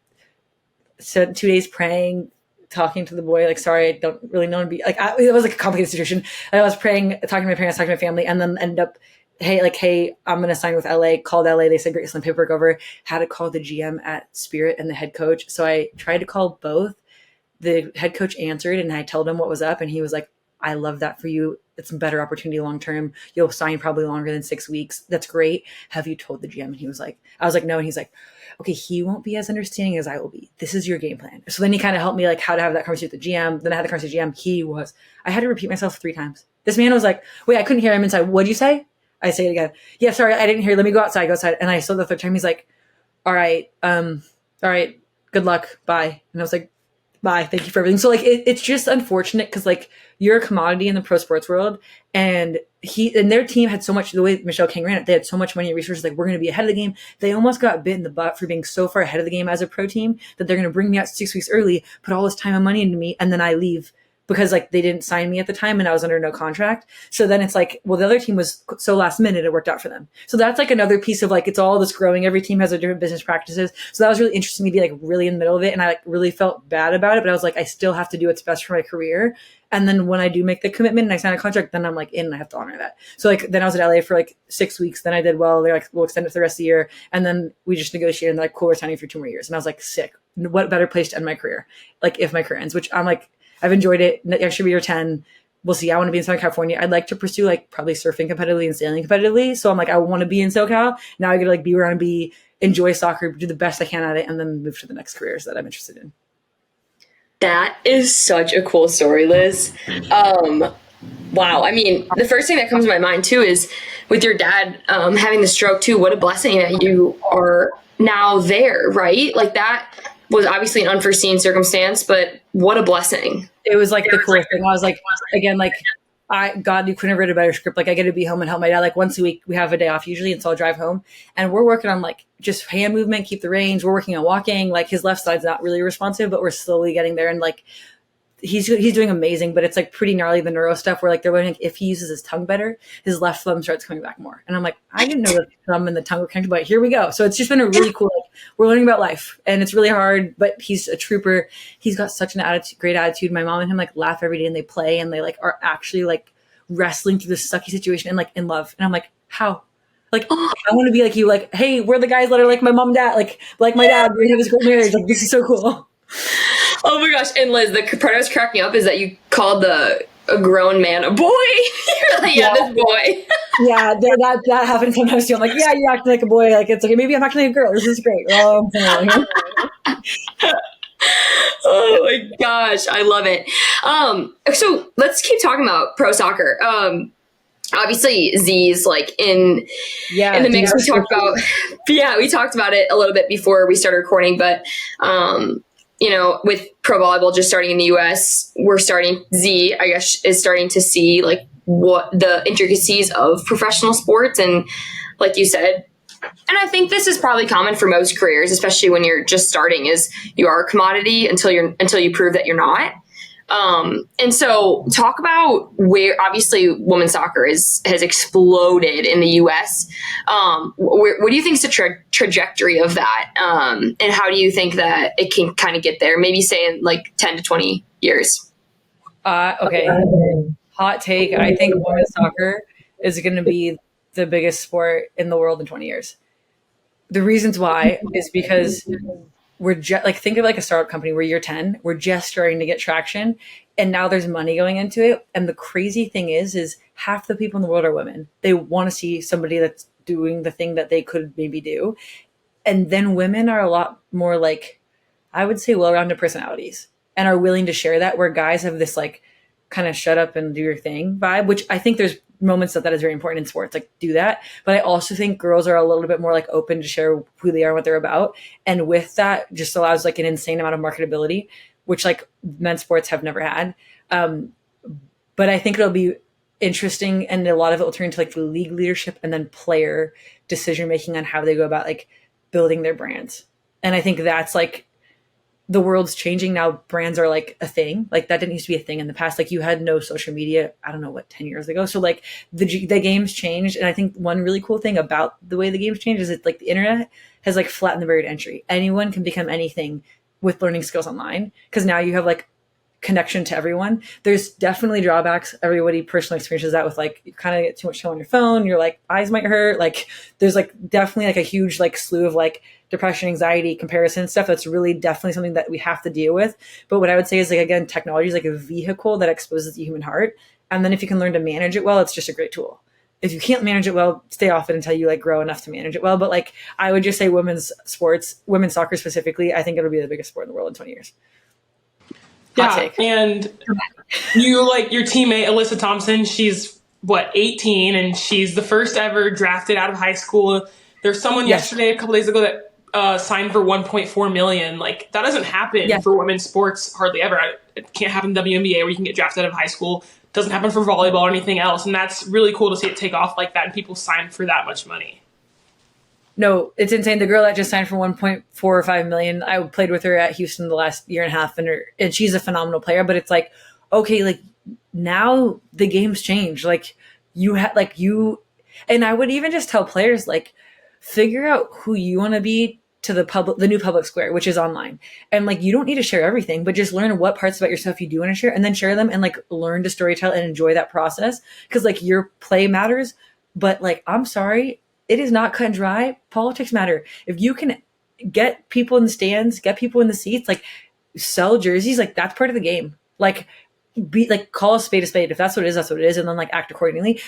spent 2 days praying, talking to the boy, like, sorry, I don't really know to be like, it was like a complicated situation. I was praying, talking to my parents, talking to my family, and then end up, hey, I'm going to sign with LA, called LA. They said, great, send paperwork over, had to call the GM at Spirit and the head coach. So I tried to call both. The head coach answered and I told him what was up. And he was like, I love that for you. It's a better opportunity long-term. You'll sign probably longer than 6 weeks. That's great. Have you told the GM? And he was like, I was like, no. And he's like, okay, he won't be as understanding as I will be. This is your game plan. So then he kind of helped me like how to have that conversation with the GM. Then I had the conversation with the GM. I had to repeat myself 3 times. This man was like, wait, I couldn't hear him inside. What'd you say? I say it again. Yeah, sorry, I didn't hear. Let me go outside. And I saw the 3rd time. He's like, all right, good luck. Bye. And I was like, bye. Thank you for everything. So like, it's just unfortunate because like you're a commodity in the pro sports world, and their team had so much, the way Michelle King ran it, they had so much money and resources. Like, we're going to be ahead of the game. They almost got bit in the butt for being so far ahead of the game as a pro team that they're going to bring me out 6 weeks early, put all this time and money into me, and then I leave because like they didn't sign me at the time and I was under no contract. So then it's like, well, the other team was so last minute, it worked out for them. So that's like another piece of like, it's all this growing. Every team has their different business practices. So that was really interesting to be like really in the middle of it. And I like really felt bad about it, but I was like, I still have to do what's best for my career. And then when I do make the commitment and I sign a contract, then I'm like in and I have to honor that. So like, then I was at LA for like 6 weeks. Then I did well. They're like, we'll extend it for the rest of the year. And then we just negotiated and they're like, cool, we're signing for 2 more years. And I was like, sick. What better place to end my career? Like if my career ends, which I'm like, I've enjoyed it. Next should be year 10. We'll see. I want to be in Southern California. I'd like to pursue like probably surfing competitively and sailing competitively. So I'm like, I want to be in SoCal. Now I get to like be where I want to be, enjoy soccer, do the best I can at it, and then move to the next careers that I'm interested in. That is such a cool story, Liz. Wow. I mean, the first thing that comes to my mind too is with your dad having the stroke too. What a blessing that you are now there, right? Like that was obviously an unforeseen circumstance, but what a blessing. It was like the coolest thing. I was like, again, like God, you couldn't have written a better script. Like I get to be home and help my dad. Like once a week, we have a day off usually. And so I'll drive home and we're working on like just hand movement, keep the range. We're working on walking. Like his left side's not really responsive, but we're slowly getting there. And like, he's doing amazing, but it's like pretty gnarly, the neuro stuff where like they're learning if he uses his tongue better, his left thumb starts coming back more. And I'm like, I didn't know the thumb and the tongue were connected, but here we go. So it's just been a really cool, like, we're learning about life and it's really hard, but he's a trooper. He's got such an attitude, great attitude. My mom and him like laugh every day and they play and they like are actually like wrestling through this sucky situation and like in love. And I'm like, how? Like, oh, I want to be like you, like, hey, we're the guys that are like my mom and dad, like my dad, we have this great marriage. Like, this is so cool. Oh my gosh. And Liz, the part I was cracking up is that you called a grown man a boy. You're like, yeah, this boy. Yeah, that happens sometimes too. I'm like, yeah, you're acting like a boy. Like, it's okay. Maybe I'm acting like a girl. This is great. Oh my gosh. I love it. So let's keep talking about pro soccer. Obviously Z's like in the mix. We talked about it a little bit before we started recording, but you know, with pro volleyball just starting in the US, Z, I guess, is starting to see like what the intricacies of professional sports. And like you said, and I think this is probably common for most careers, especially when you're just starting, is you are a commodity until you prove that you're not. And so talk about where obviously women's soccer has exploded in the US. What do you think is the trajectory of that? And how do you think that it can kind of get there? Maybe say in like 10 to 20 years. Okay. Hot take. I think women's soccer is going to be the biggest sport in the world in 20 years. The reasons why is because we're just like, think of like a startup company where you're 10, we're just starting to get traction and now there's money going into it. And the crazy thing is half the people in the world are women. They want to see somebody that's doing the thing that they could maybe do. And then women are a lot more like, I would say well-rounded personalities and are willing to share that, where guys have this like kind of shut up and do your thing vibe, which I think there's moments that is very important in sports, like do that. But I also think girls are a little bit more like open to share who they are and what they're about. And with that just allows like an insane amount of marketability, which like men's sports have never had. But I think it'll be interesting, and a lot of it will turn into like the league leadership and then player decision making on how they go about like building their brands. And I think that's like, the world's changing now. Brands are like a thing. Like that didn't used to be a thing in the past. Like you had no social media, I don't know what, 10 years ago. So like the game's changed. And I think one really cool thing about the way the game's changed is that like the internet has like flattened the barrier to entry. Anyone can become anything with learning skills online. Cause now you have like connection to everyone. There's definitely drawbacks. Everybody personally experiences that with like, you kind of get too much time on your phone. You're like, eyes might hurt. Like there's like definitely like a huge like slew of like depression, anxiety, comparison stuff. That's really definitely something that we have to deal with. But what I would say is like, again, technology is like a vehicle that exposes the human heart. And then if you can learn to manage it well, it's just a great tool. If you can't manage it well, stay off it until you like grow enough to manage it well. But like, I would just say women's sports, women's soccer specifically, I think it'll be the biggest sport in the world in 20 years. Yeah, and you like your teammate Alyssa Thompson. She's 18, and she's the first ever drafted out of high school. There's someone yesterday, a couple days ago, that signed for $1.4 million. Like that doesn't happen for women's sports hardly ever. It can't happen in WNBA where you can get drafted out of high school. It doesn't happen for volleyball or anything else, and that's really cool to see it take off like that and people sign for that much money. No, it's insane. The girl that just signed for 1.4 or 5 million, I played with her at Houston the last year and a half, and she's a phenomenal player. But it's like, okay, like now the game's changed. Like and I would even just tell players like, figure out who you want to be to the new public square, which is online. And like, you don't need to share everything, but just learn what parts about yourself you do want to share, and then share them and like learn to storytell and enjoy that process. Cause like your play matters, but like, I'm sorry, it is not cut and dry. Politics matter. If you can get people in the stands, get people in the seats, like sell jerseys, like that's part of the game. Like call a spade a spade. If that's what it is, that's what it is. And then like act accordingly.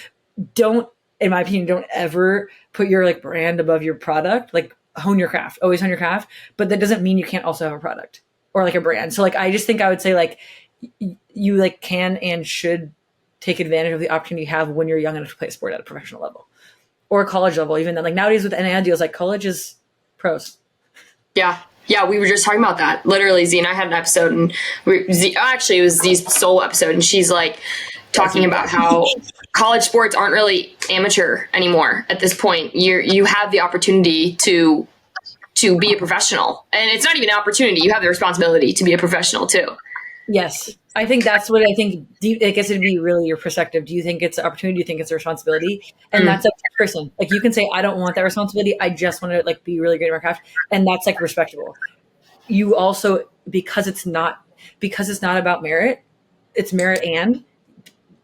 Don't, in my opinion, don't ever put your like brand above your product. Like hone your craft, always hone your craft. But that doesn't mean you can't also have a product or like a brand. So like, I just think I would say like you like can and should take advantage of the opportunity you have when you're young enough to play a sport at a professional level. Or college level, even then. Like nowadays with NIL deals, like college is pros. Yeah. Yeah, we were just talking about that. Literally, Z and I had an episode, and it was Z's solo episode, and she's like talking about how college sports aren't really amateur anymore at this point. You have the opportunity to be a professional, and it's not even an opportunity. You have the responsibility to be a professional too. Yes. I think that's what I think. I guess it'd be really your perspective. Do you think it's an opportunity? Do you think it's a responsibility? And that's up to the person. Like you can say, I don't want that responsibility. I just want to like be really good at my craft. And that's like respectable. You also, because it's not about merit, it's merit. And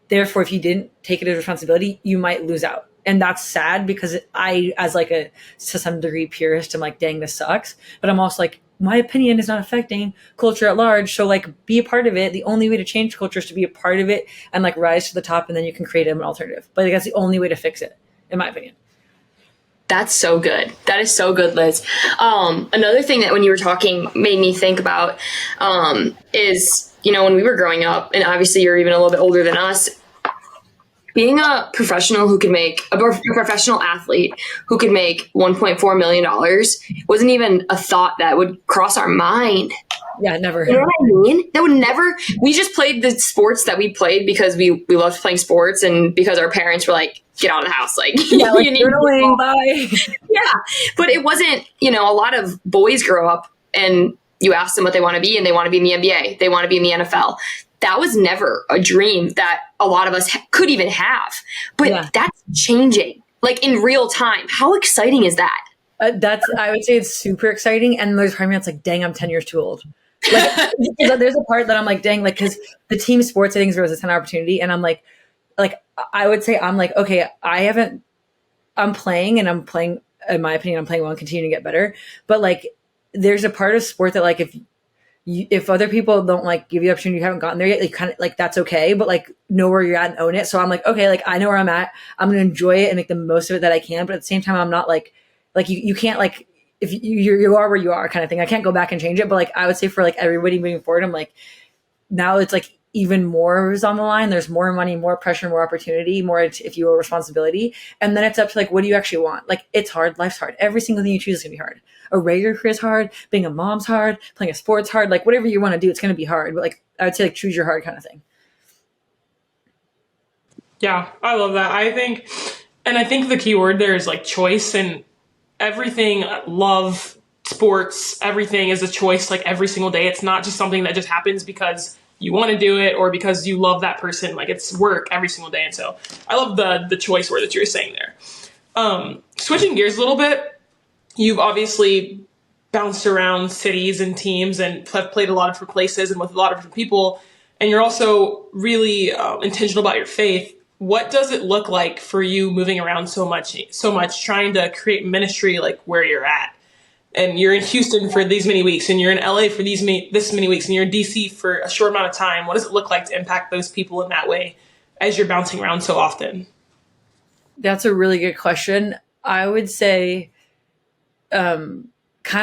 therefore, if you didn't take it as responsibility, you might lose out. And that's sad because I, as like to some degree purist, I'm like, dang, this sucks. But I'm also like, my opinion is not affecting culture at large. So like be a part of it. The only way to change culture is to be a part of it and like rise to the top, and then you can create an alternative. But like, that's the only way to fix it, in my opinion. That's so good. That is so good, Liz. Another thing that when you were talking made me think about is, when we were growing up, and obviously you're even a little bit older than us, being a professional who could make a professional athlete who could make $1.4 million wasn't even a thought that would cross our mind. Yeah, never. You know what I mean? That would never. We just played the sports that we played because we loved playing sports, and because our parents were like, "Get out of the house!" Like, yeah, like journaling, bye. Yeah, but it wasn't. A lot of boys grow up, and you ask them what they want to be, and they want to be in the NBA. They want to be in the NFL. That was never a dream that a lot of us could even have. But that's changing, like in real time. How exciting is that? I would say it's super exciting. And there's part of me that's like, dang, I'm 10 years too old. Like, there's a part that I'm like, dang, like, because the team sports, I think there was a ton of opportunity. And I'm like, I would say I'm like, okay, I'm playing, in my opinion, I'm playing well and continue to get better. But like, there's a part of sport that like, if other people don't like give you the opportunity, you haven't gotten there yet, like kind of like that's okay, but like know where you're at and own it. So I'm like, okay, like I know where I'm at. I'm gonna enjoy it and make the most of it that I can. But at the same time, I'm not like you can't like if you are where you are kind of thing. I can't go back and change it. But like I would say for like everybody moving forward, I'm like now it's like even more is on the line. There's more money, more pressure, more opportunity, more if you will responsibility. And then it's up to like what do you actually want? Like it's hard, life's hard. Every single thing you choose is gonna be hard. A regular career is hard, being a mom's hard, playing a sport's hard, like whatever you want to do, it's going to be hard. But like, I would say like choose your hard kind of thing. Yeah, I love that. I think the key word there is like choice, and everything, love, sports, everything is a choice like every single day. It's not just something that just happens because you want to do it or because you love that person. Like it's work every single day. And so I love the choice word that you're saying there. Switching gears a little bit, you've obviously bounced around cities and teams and have played a lot of different places and with a lot of different people. And you're also really intentional about your faith. What does it look like for you moving around so much, trying to create ministry like where you're at? And you're in Houston for these many weeks, and you're in LA for this many weeks, and you're in DC for a short amount of time. What does it look like to impact those people in that way as you're bouncing around so often? That's a really good question. I would say, kind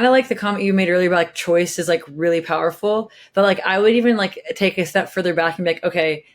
of like the comment you made earlier about like choice is like really powerful. But like I would even like take a step further back and be like, okay,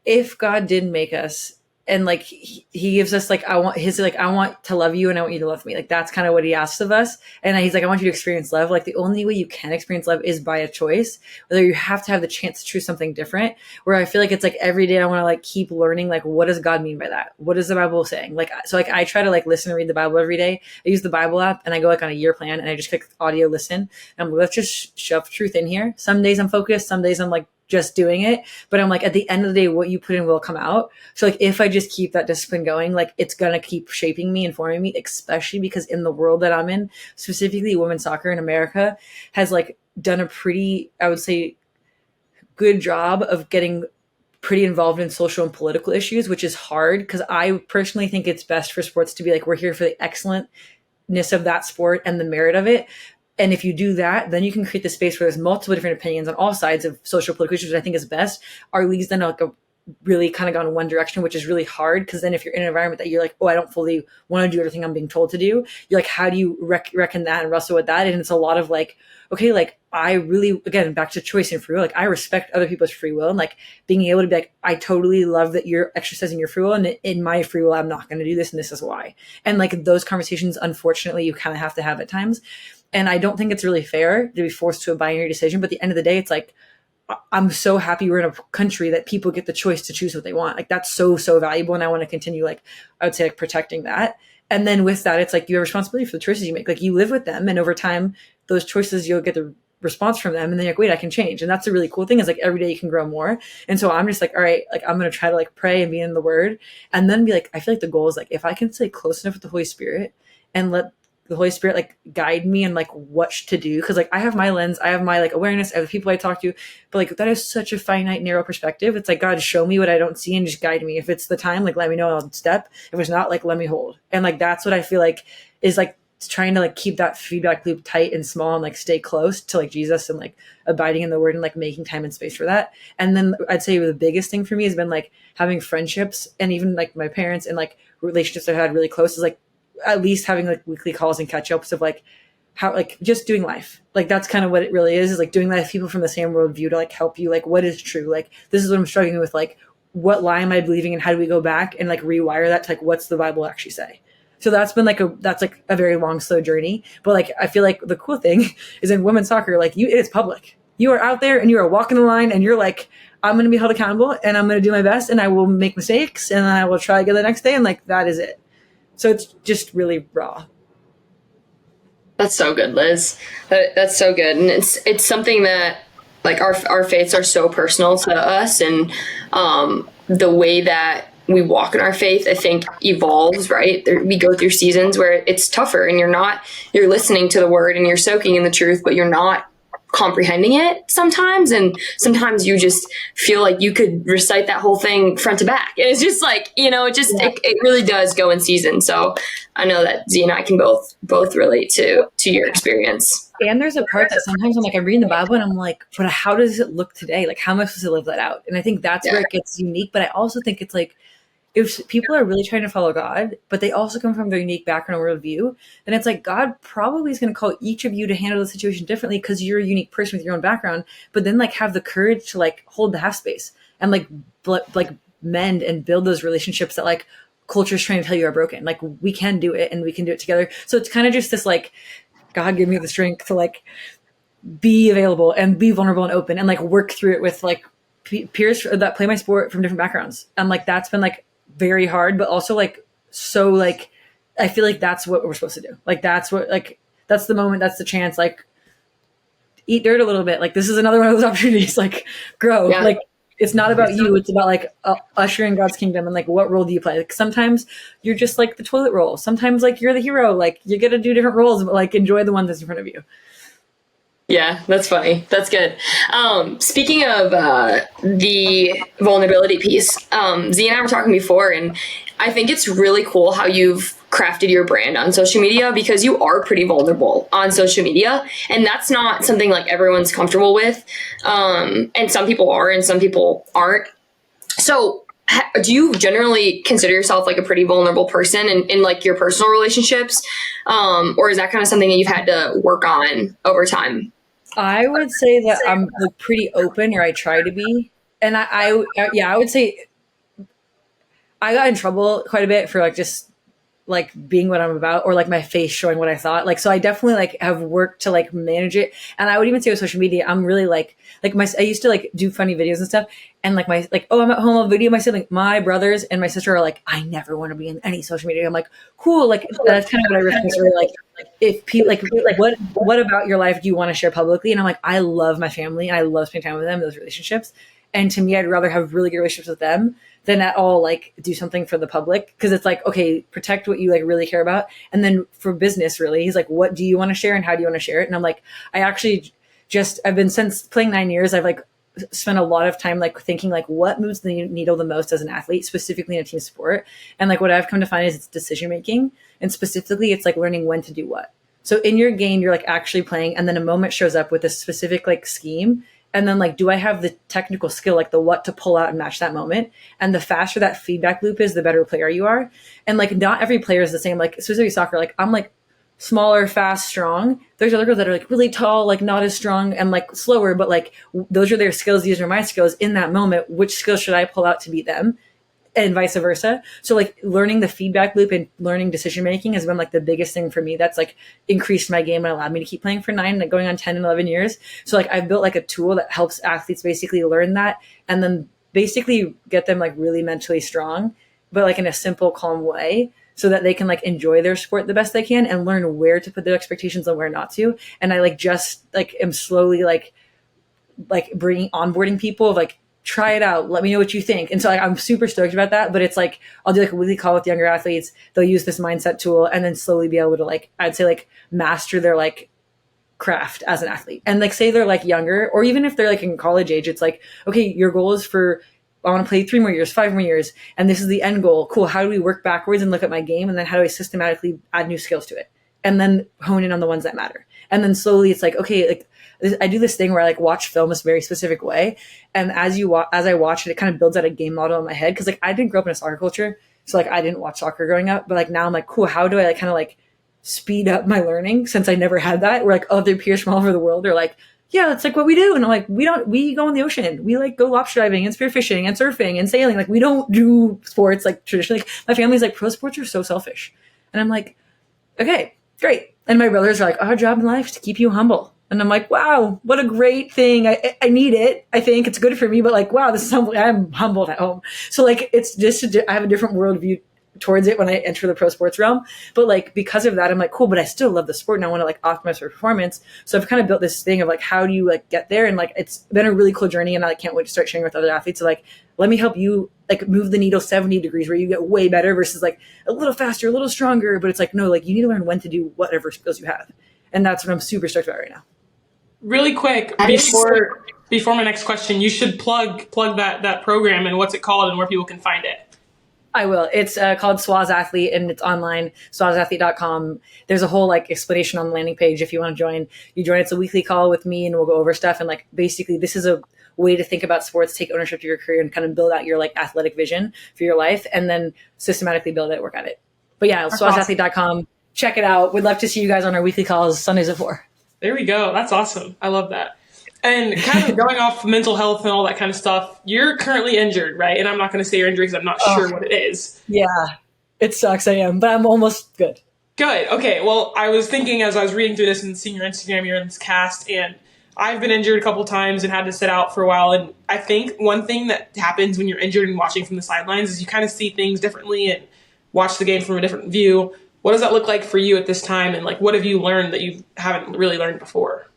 if God did make us and like he gives us like I want to love you and I want you to love me. Like that's kind of what he asks of us. And he's like, I want you to experience love. Like the only way you can experience love is by a choice. Whether you have to have the chance to choose something different. Where I feel like it's like every day I want to like keep learning like what does God mean by that? What is the Bible saying? Like so like I try to like listen and read the Bible every day. I use the Bible app and I go like on a year plan and I just click audio listen. And I'm like, let's just shove truth in here. Some days I'm focused, some days I'm like just doing it. But I'm like, at the end of the day, what you put in will come out. So like, if I just keep that discipline going, like it's going to keep shaping me and forming me, especially because in the world that I'm in, specifically women's soccer in America has like done a pretty, I would say, good job of getting pretty involved in social and political issues, which is hard because I personally think it's best for sports to be like, we're here for the excellentness of that sport and the merit of it. And if you do that, then you can create the space where there's multiple different opinions on all sides of social political issues, which I think is best. Our leagues then like really kind of gone in one direction, which is really hard because then if you're in an environment that you're like, oh, I don't fully want to do everything I'm being told to do, you're like, how do you reckon that and wrestle with that? And it's a lot of like, okay, like I really, again, back to choice and free will, like I respect other people's free will and like being able to be like, I totally love that you're exercising your free will and in my free will, I'm not going to do this and this is why. And like those conversations, unfortunately, you kind of have to have at times. And I don't think it's really fair to be forced to a binary decision. But at the end of the day, it's like, I'm so happy we're in a country that people get the choice to choose what they want. Like that's so, so valuable. And I want to continue, like, I would say like protecting that. And then with that, it's like you have responsibility for the choices you make. Like you live with them. And over time, those choices, you'll get the response from them. And then you're like, wait, I can change. And that's a really cool thing is like every day you can grow more. And so I'm just like, all right, like I'm going to try to like pray and be in the word and then be like, I feel like the goal is like, if I can stay close enough with the Holy Spirit and let the Holy Spirit like guide me and like what to do. Cause like I have my lens, I have my like awareness, I have the people I talk to, but like that is such a finite, narrow perspective. It's like, God, show me what I don't see and just guide me. If it's the time, like let me know I'll step. If it's not, like let me hold. And like that's what I feel like is like trying to like keep that feedback loop tight and small and like stay close to like Jesus and like abiding in the word and like making time and space for that. And then I'd say the biggest thing for me has been like having friendships and even like my parents and like relationships I've had really close is like at least having like weekly calls and catch ups of like how like just doing life. Like that's kind of what it really is like doing life with people from the same worldview to like help you like what is true. Like this is what I'm struggling with. Like what lie am I believing and how do we go back and like rewire that to like what's the Bible actually say? So that's been like that's like a very long, slow journey. But like I feel like the cool thing is in women's soccer, like it is public. You are out there and you are walking the line and you're like, I'm going to be held accountable and I'm going to do my best and I will make mistakes and then I will try again the next day and like that is it. So it's just really raw. That's so good, Liz. That's so good. And it's something that like our faiths are so personal to us and the way that we walk in our faith, I think evolves, right? We go through seasons where it's tougher and you're listening to the word and you're soaking in the truth, but you're not comprehending it sometimes. And sometimes you just feel like you could recite that whole thing front to back. And it's just like, it really does go in season. So I know that Z and I can both relate to your experience. And there's a part that sometimes I'm reading the Bible and I'm like, but how does it look today? Like, how am I supposed to live that out? And I think that's where it gets unique. But I also think it's like, if people are really trying to follow God, but they also come from their unique background and worldview, then it's like God probably is going to call each of you to handle the situation differently because you're a unique person with your own background, but then like have the courage to like hold the half space and like mend and build those relationships that like culture's trying to tell you are broken. Like we can do it and we can do it together. So it's kind of just this like, God give me the strength to like be available and be vulnerable and open and like work through it with like peers that play my sport from different backgrounds. And like, that's been like very hard, but also like, so like, I feel like that's what we're supposed to do. Like, that's what, like, that's the moment, that's the chance, like eat dirt a little bit. Like, this is another one of those opportunities, like grow. Yeah. Like, it's not about you. It's about like ushering God's kingdom and like, what role do you play? Like, sometimes you're just like the toilet roll. Sometimes like you're the hero. Like, you get to do different roles, but like enjoy the one that's in front of you. Yeah, that's funny. That's good. Speaking of the vulnerability piece, Z and I were talking before, and I think it's really cool how you've crafted your brand on social media, because you are pretty vulnerable on social media, and that's not something like everyone's comfortable with. And some people are and some people aren't. So do you generally consider yourself like a pretty vulnerable person in like your personal relationships? Or is that kind of something that you've had to work on over time? I would say that I'm like pretty open, or I try to be. And I would say I got in trouble quite a bit for like just like being what I'm about, or like my face showing what I thought. Like, so I definitely like have worked to like manage it. And I would even say with social media, I'm really like I used to like do funny videos and stuff. And like oh, I'm at home, I'll video my sibling. My brothers and my sister are like, I never want to be in any social media. I'm like, cool. Like, that's kind of what I reference. Really, like, if people like what about your life do you want to share publicly? And I'm like, I love my family and I love spending time with them, those relationships. And to me, I'd rather have really good relationships with them than at all like do something for the public. Cause it's like, okay, protect what you like really care about. And then for business, really, he's like, what do you want to share and how do you want to share it? And I'm like, I've been since playing 9 years, I've like spent a lot of time like thinking like what moves the needle the most as an athlete, specifically in a team sport. And like what I've come to find is it's decision making, and specifically it's like learning when to do what. So in your game, you're like actually playing, and then a moment shows up with a specific like scheme. And then like, do I have the technical skill, like the what to pull out and match that moment? And the faster that feedback loop is, the better player you are. And like, not every player is the same. Like, specifically soccer, like I'm like smaller, fast, strong. There's other girls that are like really tall, like not as strong and like slower, but like those are their skills. These are my skills in that moment. Which skills should I pull out to beat them? And vice versa. So like learning the feedback loop and learning decision making has been like the biggest thing for me. That's like increased my game and allowed me to keep playing for 9, like going on 10 and 11 years. So like I've built like a tool that helps athletes basically learn that, and then basically get them like really mentally strong, but like in a simple, calm way, so that they can like enjoy their sport the best they can and learn where to put their expectations and where not to. And I like just like am slowly like onboarding people of like, try it out. Let me know what you think. And so like, I'm super stoked about that, but it's like, I'll do like a weekly call with younger athletes. They'll use this mindset tool and then slowly be able to like, I'd say like master their like craft as an athlete. And like, say they're like younger, or even if they're like in college age, it's like, okay, your goal is I want to play 3 more years, 5 more years. And this is the end goal. Cool. How do we work backwards and look at my game? And then how do I systematically add new skills to it? And then hone in on the ones that matter. And then slowly it's like, okay, like I do this thing where I like watch film a very specific way. And as I watch it, it kind of builds out a game model in my head. Cause like I didn't grow up in a soccer culture. So like I didn't watch soccer growing up, but like now I'm like, cool, how do I like kind of like speed up my learning, since I never had that? Where like other peers from all over the world are like, yeah, that's like what we do. And I'm like, we go in the ocean. We like go lobster diving and spearfishing and surfing and sailing. Like we don't do sports like traditionally. Like, my family's like, pro sports are so selfish. And I'm like, okay, great. And my brothers are like, our job in life is to keep you humble. And I'm like, wow, what a great thing. I need it. I think it's good for me, but like, wow, this is humble. I'm humbled at home. So like, it's just, I have a different worldview towards it when I enter the pro sports realm. But like, because of that, I'm like, cool, but I still love the sport and I want to like optimize for performance. So I've kind of built this thing of like, how do you like get there? And like, it's been a really cool journey, and I like, can't wait to start sharing with other athletes. So like, let me help you like move the needle 70 degrees where you get way better versus like a little faster, a little stronger. But it's like, no, like you need to learn when to do whatever skills you have. And that's what I'm super stoked about right now. Really quick, before my next question, you should plug that program and what's it called and where people can find it. I will. It's called Swaz Athlete, and it's online, swazathlete.com. There's a whole like explanation on the landing page if you want to join. You join. It's a weekly call with me, and we'll go over stuff. And like basically, this is a way to think about sports, take ownership of your career, and kind of build out your like athletic vision for your life, and then systematically build it, work at it. But yeah, swazathlete.com. Check it out. We'd love to see you guys on our weekly calls Sundays at 4. There we go. That's awesome. I love that. And kind of going off mental health and all that kind of stuff, you're currently injured, right? And I'm not going to say you're injured because I'm not sure what it is. Yeah, it sucks. I am, but I'm almost good. Good. Okay. Well, I was thinking as I was reading through this and seeing your Instagram, you're in this cast, and I've been injured a couple times and had to sit out for a while. And I think one thing that happens when you're injured and watching from the sidelines is you kind of see things differently and watch the game from a different view. What does that look like for you at this time? And like, what have you learned that you haven't really learned before?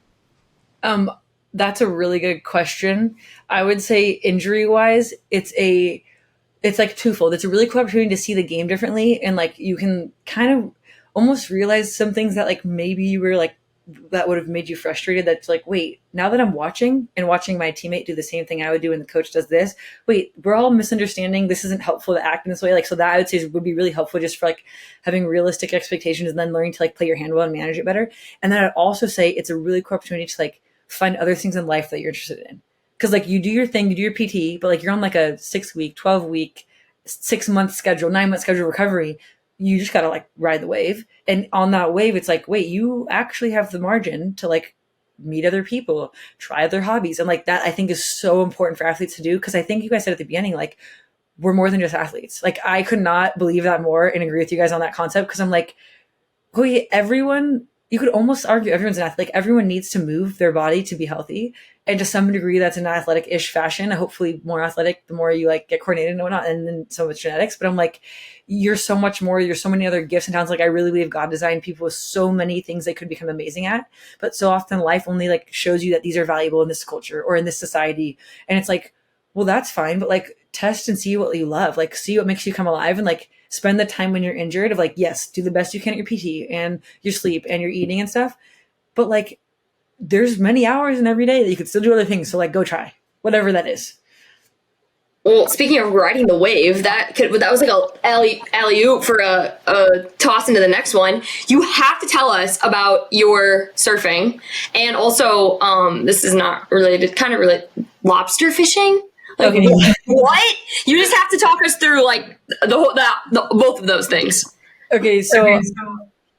That's a really good question. I would say injury wise, it's like twofold. It's a really cool opportunity to see the game differently. And like, you can kind of almost realize some things that like, maybe you were like, that would have made you frustrated. That's like, wait, now that I'm watching my teammate do the same thing I would do and the coach does this, wait, we're all misunderstanding. This isn't helpful to act in this way. Like, so that I would say would be really helpful just for like having realistic expectations and then learning to like play your hand well and manage it better. And then I'd also say it's a really cool opportunity to like find other things in life that you're interested in. Cause like you do your thing, you do your PT, but like you're on like a 6-week, 12-week, 6-month schedule, 9-month schedule recovery. You just got to like ride the wave. And on that wave, it's like, wait, you actually have the margin to like meet other people, try other hobbies. And like that, I think is so important for athletes to do. Cause I think you guys said at the beginning, like we're more than just athletes. Like I could not believe that more and agree with you guys on that concept. Cause I'm like, wait, everyone, you could almost argue everyone's an athlete. Like everyone needs to move their body to be healthy. And to some degree, that's an athletic-ish fashion. Hopefully more athletic, the more you like get coordinated and whatnot, and then so much genetics. But I'm like, you're so much more, you're so many other gifts and talents. Like I really believe God designed people with so many things they could become amazing at. But so often life only like shows you that these are valuable in this culture or in this society. And it's like, well, that's fine. But like test and see what you love. Like see what makes you come alive and like spend the time when you're injured of like, yes, do the best you can at your PT and your sleep and your eating and stuff. But like, there's many hours in every day that you could still do other things. So like, go try whatever that is. Well, speaking of riding the wave, that was like a alley-oop for a toss into the next one. You have to tell us about your surfing, and also this is not related, kind of related, lobster fishing. Like, okay. What? You just have to talk us through like the both of those things. Okay, so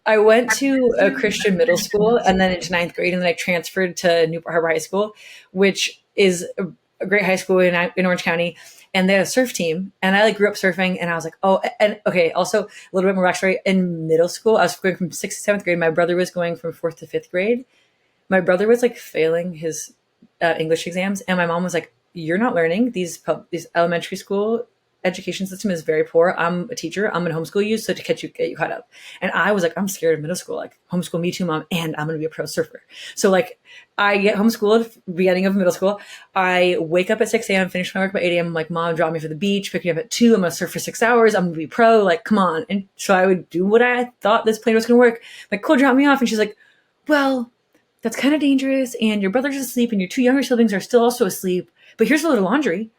I went to a Christian middle school and then into 9th grade, and then I transferred to Newport Harbor High School, which is a great high school in Orange County. And they had a surf team, and I like grew up surfing, and I was like, oh, and okay. Also a little bit more backstory. In middle school, I was going from 6th to 7th grade. My brother was going from 4th to 5th grade. My brother was like failing his English exams, and my mom was like, you're not learning. These elementary school education system is very poor. I'm a teacher. I'm going to homeschool you so to get you caught up. And I was like, I'm scared of middle school. Like, homeschool me too, mom. And I'm going to be a pro surfer. So like, I get homeschooled beginning of middle school. I wake up at 6 a.m., finish my work by 8 a.m. I'm like, mom, drop me for the beach, pick me up at 2. I'm going to surf for 6 hours. I'm going to be pro. Like, come on. And so I would do what I thought this plan was going to work. I'm like, cool, drop me off. And she's like, well, that's kind of dangerous. And your brother's asleep and your 2 younger siblings are still also asleep. But here's a load of laundry.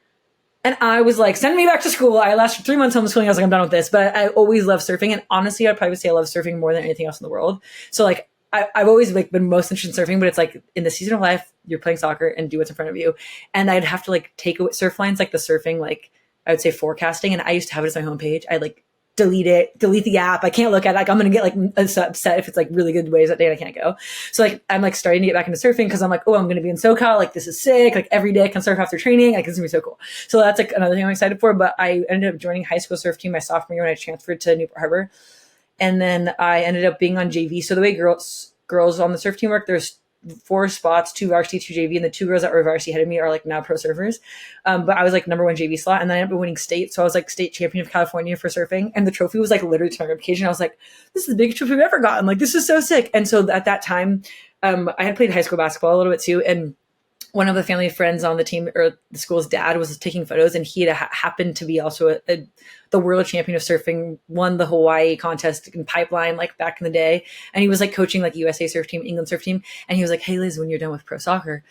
And I was like, send me back to school. I lasted 3 months homeschooling. I was like, I'm done with this. But I always loved surfing. And honestly, I'd probably say I love surfing more than anything else in the world. So like, I've always like been most interested in surfing, but it's like in the season of life, you're playing soccer and do what's in front of you. And I'd have to like take away surf lines, like the surfing, like I would say forecasting. And I used to have it as my homepage. I'd like delete the app. I can't look at it. Like I'm going to get like upset if it's like really good waves that day and I can't go. So like, I'm like starting to get back into surfing because I'm like, oh, I'm going to be in SoCal. Like this is sick. Like every day I can surf after training. Like it's going to be so cool. So that's like another thing I'm excited for. But I ended up joining high school surf team my sophomore year when I transferred to Newport Harbor. And then I ended up being on JV. So the way girls on the surf team work, there's 4 spots, 2 varsity, 2 JV, and the 2 girls that were varsity ahead of me are like now pro surfers. But I was like number 1 JV slot, and then I ended up winning state. So I was like state champion of California for surfing, and the trophy was like literally to my reputation. I was like, this is the biggest trophy I've ever gotten. Like this is so sick. And so at that time, I had played high school basketball a little bit too, and one of the family friends on the team or the school's dad was taking photos, and he had happened to be also the world champion of surfing, won the Hawaii contest in Pipeline, like back in the day. And he was like coaching like USA surf team, England surf team. And he was like, hey Liz, when you're done with pro soccer,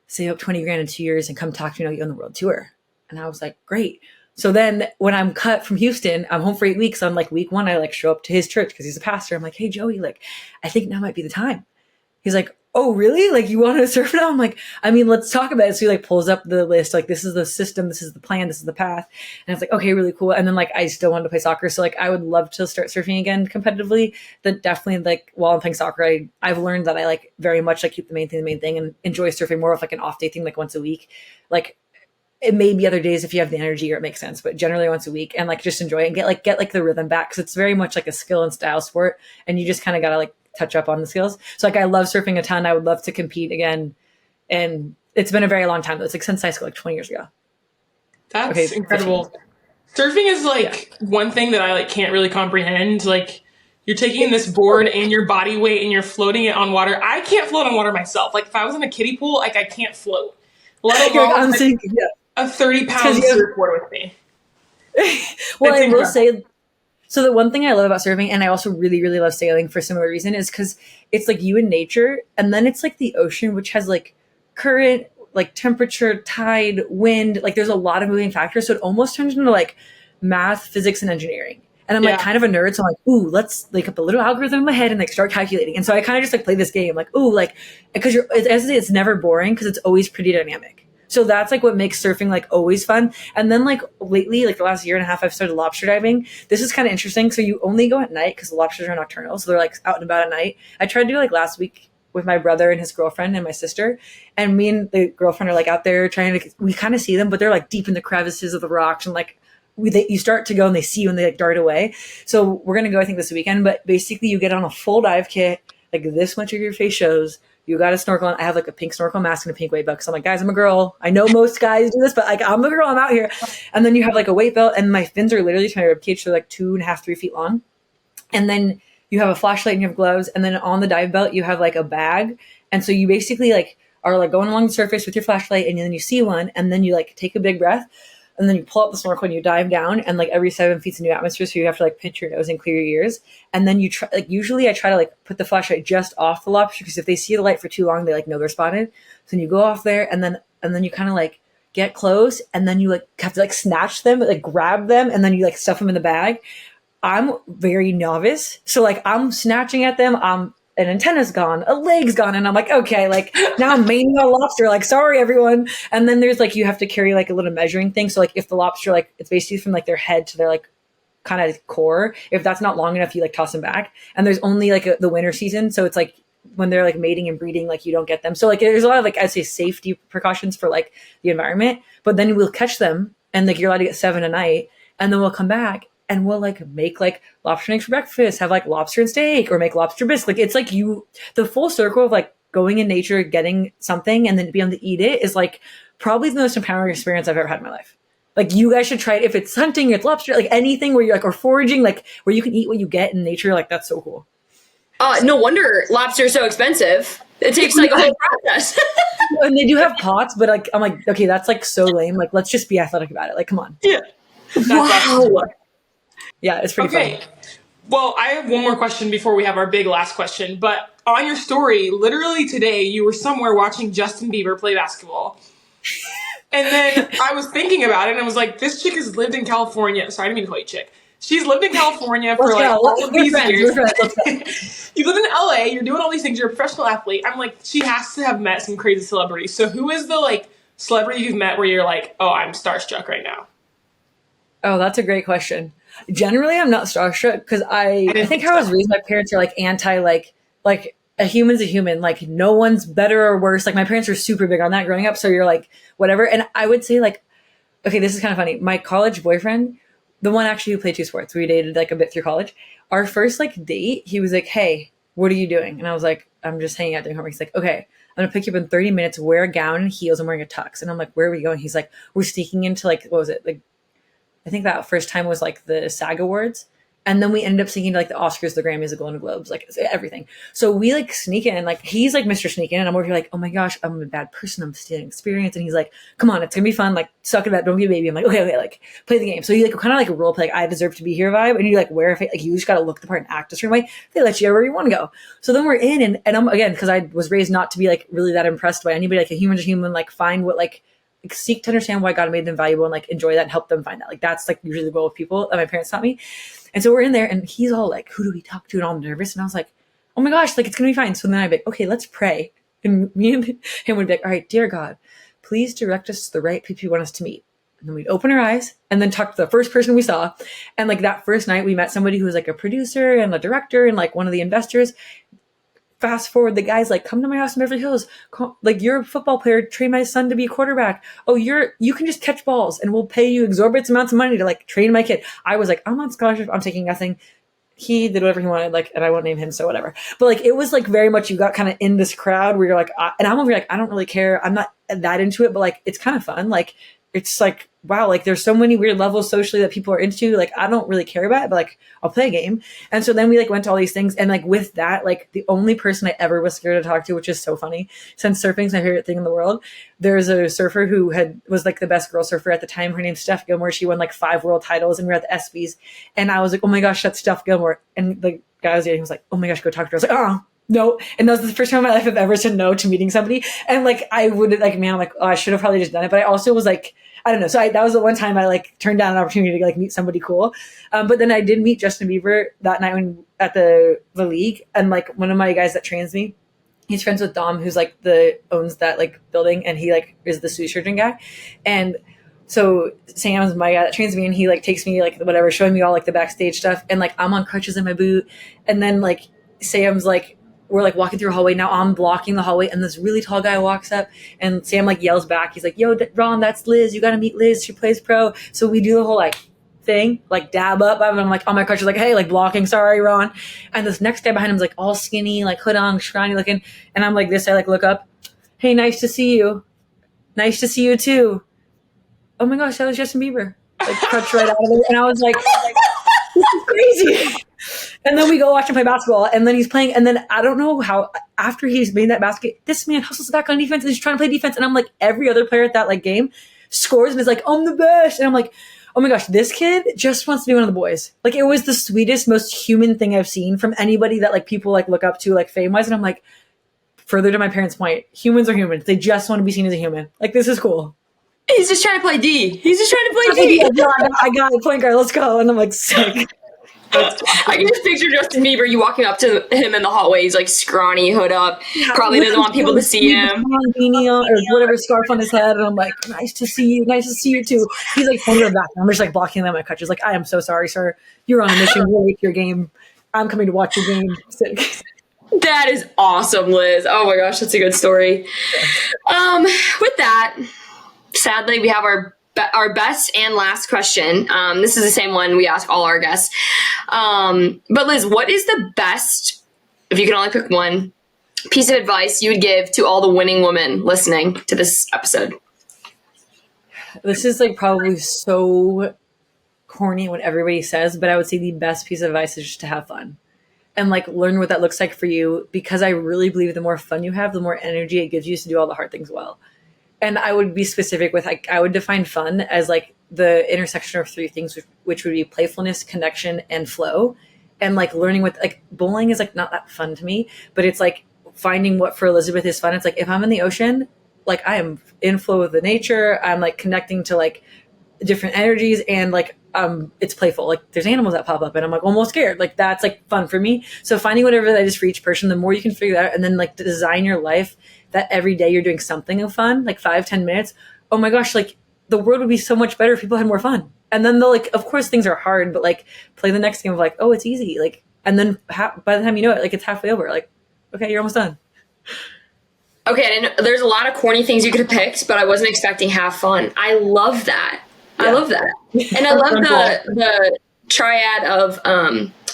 save up 20 grand in 2 years and come talk to me, you on the world tour. And I was like, great. So then when I'm cut from Houston, I'm home for 8 weeks. On like week 1, I like show up to his church because he's a pastor. I'm like, hey Joey, like, I think now might be the time. He's like, oh, really? Like, you want to surf now? I'm like, I mean, let's talk about it. So he like pulls up the list. Like, this is the system. This is the plan. This is the path. And it's like, okay, really cool. And then like, I still wanted to play soccer. So like, I would love to start surfing again competitively. But definitely like while I'm playing soccer, I've learned that I like very much like keep the main thing and enjoy surfing more of like an off day thing, like once a week. Like it may be other days if you have the energy or it makes sense, but generally once a week, and like just enjoy it and get like the rhythm back. Cause it's very much like a skill and style sport. And you just kind of got to like touch up on the skills. So like I love surfing a ton. I would love to compete again And it's been a very long time though. It's like since high school, like 20 years ago. That's incredible. Surfing is like one thing that I like can't really comprehend. Like you're taking this board and your body weight and you're floating it on water. I can't float on water myself. Like if I was in a kiddie pool, like I can't float. Let alone a 30-pound surfboard with me. Well, I will say, so the one thing I love about surfing, and I also really, really love sailing for a similar reason, is because it's like you in nature, and then it's like the ocean, which has like current, like temperature, tide, wind, like there's a lot of moving factors. So it almost turns into like math, physics, and engineering. And I'm like kind of a nerd. So I'm like, ooh, let's like up a little algorithm in my head and like start calculating. And so I kind of just like play this game like, ooh, like, because it's never boring because it's always pretty dynamic. So that's like what makes surfing like always fun. And then like lately, like the last year and a half, I've started lobster diving. This is kind of interesting. So you only go at night because the lobsters are nocturnal. So they're like out and about at night. I tried to do like last week with my brother and his girlfriend and my sister, and me and the girlfriend are like out there trying to, we kind of see them, but they're like deep in the crevices of the rocks, and like you start to go and they see you and they like dart away. So we're going to go, I think this weekend, but basically you get on a full dive kit, like this much of your face shows, you got a snorkel on. I have like a pink snorkel mask and a pink weight belt. So I'm like, guys, I'm a girl. I know most guys do this, but like I'm a girl, I'm out here. And then you have like a weight belt, and my fins are literally to my ribcage, so like 2.5, 3 feet long. And then you have a flashlight and you have gloves, and then on the dive belt you have like a bag, and so you basically like are like going along the surface with your flashlight, and then you see one, and then you like take a big breath, and then you pull up the snorkel and you dive down, and like every 7 feet's a new atmosphere, so you have to like pinch your nose and clear your ears, and then you try, like usually I try to like put the flashlight just off the lobster, because if they see the light for too long they like know they're spotted. So then you go off there, and then you kind of like get close, and then you like have to like snatch them, like grab them, and then you like stuff them in the bag. I'm very novice. So like I'm snatching at them. An antenna's gone, a leg's gone. And I'm like, okay, like now I'm maining a lobster, like, sorry everyone. And then there's like, you have to carry like a little measuring thing. So like if the lobster, like it's basically from like their head to their like kind of core, if that's not long enough, you like toss them back. And there's only like the winter season. So it's like when they're like mating and breeding, like you don't get them. So like there's a lot of like, I'd say safety precautions for like the environment, but then we'll catch them and like you're allowed to get 7 a night, and then we'll come back and we'll like make like lobster eggs for breakfast, have like lobster and steak, or make lobster bisque. Like it's like the full circle of like going in nature, getting something, and then being able to eat it is like probably the most empowering experience I've ever had in my life. Like you guys should try it. If it's hunting, it's lobster, like anything where you're like, or foraging, like where you can eat what you get in nature. Like that's so cool. No wonder lobster is so expensive. It takes like a whole process. And they do have pots, but like I'm like, okay, that's like so lame. Like let's just be athletic about it. Like come on. Yeah. Wow. Yeah, it's pretty fun. Well, I have one more question before we have our big last question. But on your story, literally today, you were somewhere watching Justin Bieber play basketball. And then I was thinking about it, and I was like, this chick has lived in California. Sorry, I didn't mean to call you chick. She's lived in California for like all of these years. You live in LA, you're doing all these things, you're a professional athlete. I'm like, she has to have met some crazy celebrities. So who is the like celebrity you've met where you're like, oh, I'm starstruck right now? Oh, that's a great question. Generally, I'm not starstruck because I think how I was raised, my parents are like anti, like a human's a human. Like no one's better or worse. Like my parents were super big on that growing up. So you're like, whatever. And I would say like, okay, this is kind of funny. My college boyfriend, the one actually who played 2 sports, we dated like a bit through college. Our first like date, he was like, hey, what are you doing? And I was like, I'm just hanging out doing homework. He's like, okay, I'm going to pick you up in 30 minutes, wear a gown and heels. I'm wearing a tux. And I'm like, where are we going? He's like, we're sneaking into like, what was it? Like, I think that first time was like the SAG Awards. And then we ended up sneaking to like the Oscars, the Grammys, the Golden Globes, like everything. So we like sneak in, and like he's like Mr. Sneak In, and I'm over here like, oh my gosh, I'm a bad person. I'm stealing experience. And he's like, come on, it's gonna be fun. Like suck it up, don't be a baby. I'm like, okay, like play the game. So you like kind of like a role play, like I deserve to be here vibe, and you like wear a face, like you just gotta look the part and act a certain way. They let you go where you want to go. So then we're in, and I'm again because I was raised not to be like really that impressed by anybody. Like a human to human, like find what like seek to understand why God made them valuable and like enjoy that and help them find that. Like that's like usually the goal of people that my parents taught me. And so we're in there and he's all like, who do we talk to? And all nervous. And I was like, oh my gosh, like it's going to be fine. So then I'd be like, okay, let's pray. And me and him would be like, all right, dear God, please direct us to the right people you want us to meet. And then we'd open our eyes and then talk to the first person we saw. And like that first night we met somebody who was like a producer and a director and like one of the investors. Fast forward, the guy's like, come to my house in Beverly Hills. Like, you're a football player. Train my son to be a quarterback. Oh, you can just catch balls and we'll pay you exorbitant amounts of money to like train my kid. I was like, I'm on scholarship. I'm taking nothing. he did whatever he wanted, like, and I won't name him, so whatever. But like, it was like very much, you got kind of in this crowd where you're like, and I'm over here like, I don't really care. I'm not that into it, but like, it's kind of fun. Like, it's like, wow, like there's so many weird levels socially that people are into. Like, I don't really care about it, but like, I'll play a game. And so then we like went to all these things. And like with that, like the only person I ever was scared to talk to, which is so funny, since surfing's my favorite thing in the world, there's a surfer who was like the best girl surfer at the time. Her name's Steph Gilmore. She won like 5 world titles, and we were at the ESPYs. And I was like, oh my gosh, that's Steph Gilmore. And the guy I was dating was like, oh my gosh, go talk to her. I was like, oh, no. And that was the first time in my life I've ever said no to meeting somebody. And like, I would like, man, I'm like, oh, I should have probably just done it. But I also was like, I don't know. So that was the one time I like turned down an opportunity to like meet somebody cool. But then I did meet Justin Bieber that night at the league. And like one of my guys that trains me, he's friends with Dom, who's like owns that like building. And he like is the sushi surgeon guy. And so Sam's my guy that trains me, and he like takes me like whatever, showing me all like the backstage stuff. And like, I'm on crutches in my boot. And then like Sam's like, we're like walking through a hallway. Now I'm blocking the hallway, and this really tall guy walks up, and Sam like yells back. He's like, yo, Ron, that's Liz. You got to meet Liz. She plays pro. So we do the whole like thing, like dab up. I'm like on my crutches, like, hey, like blocking. Sorry, Ron. And this next guy behind him is like all skinny, like hood on, shiny looking. And I'm like this. I like look up. Hey, nice to see you. Nice to see you too. Oh my gosh, that was Justin Bieber. Like crutch right out of it. And I was like this is crazy. And then we go watch him play basketball, and then he's playing, and then I don't know how, after he's made that basket, this man hustles back on defense, and he's trying to play defense, and I'm like, every other player at that like game scores and is like, I'm the best, and I'm like, oh my gosh, this kid just wants to be one of the boys. Like, it was the sweetest, most human thing I've seen from anybody that like people like look up to like fame-wise, and I'm like, further to my parents' point, humans are humans. They just want to be seen as a human. Like, this is cool. He's just trying to play D. He's just trying to play D. I got it, point guard, let's go. And I'm like, sick. I can just picture Justin Bieber, you walking up to him in the hallway. He's like scrawny, hood up, probably doesn't want people to see him. Beanie on, or whatever, scarf on his head, and I'm like, nice to see you too. He's like pulling her back. I'm just like blocking them on my crutches. Like, I am so sorry, sir. You're on a mission. We'll make your game. I'm coming to watch your game. Sick. That is awesome, Liz. Oh my gosh, that's a good story. With that, sadly, we have our best and last question. This is the same one we ask all our guests. But Liz, what is the best, if you can only pick one, piece of advice you would give to all the winning women listening to this episode? This is like probably so corny what everybody says, but I would say the best piece of advice is just to have fun and like learn what that looks like for you, because I really believe the more fun you have, the more energy it gives you to do all the hard things well. And I would be specific with, like, I would define fun as like the intersection of 3 things, which would be playfulness, connection, and flow. And like learning with, like, bowling is like not that fun to me, but it's like finding what for Elizabeth is fun. It's like, if I'm in the ocean, like I am in flow with the nature. I'm like connecting to like different energies, and like it's playful. Like there's animals that pop up and I'm like almost scared. Like that's like fun for me. So finding whatever that is for each person, the more you can figure that out, and then like design your life that every day you're doing something of fun, like 5-10 minutes. Oh my gosh, like the world would be so much better if people had more fun. And then they'll like, of course things are hard, but like play the next game of like, oh, it's easy. Like, and then by the time you know it, like it's halfway over. Like, okay, you're almost done. Okay, and there's a lot of corny things you could have picked, but I wasn't expecting have fun. I love that. Yeah. I love that. And I love the triad of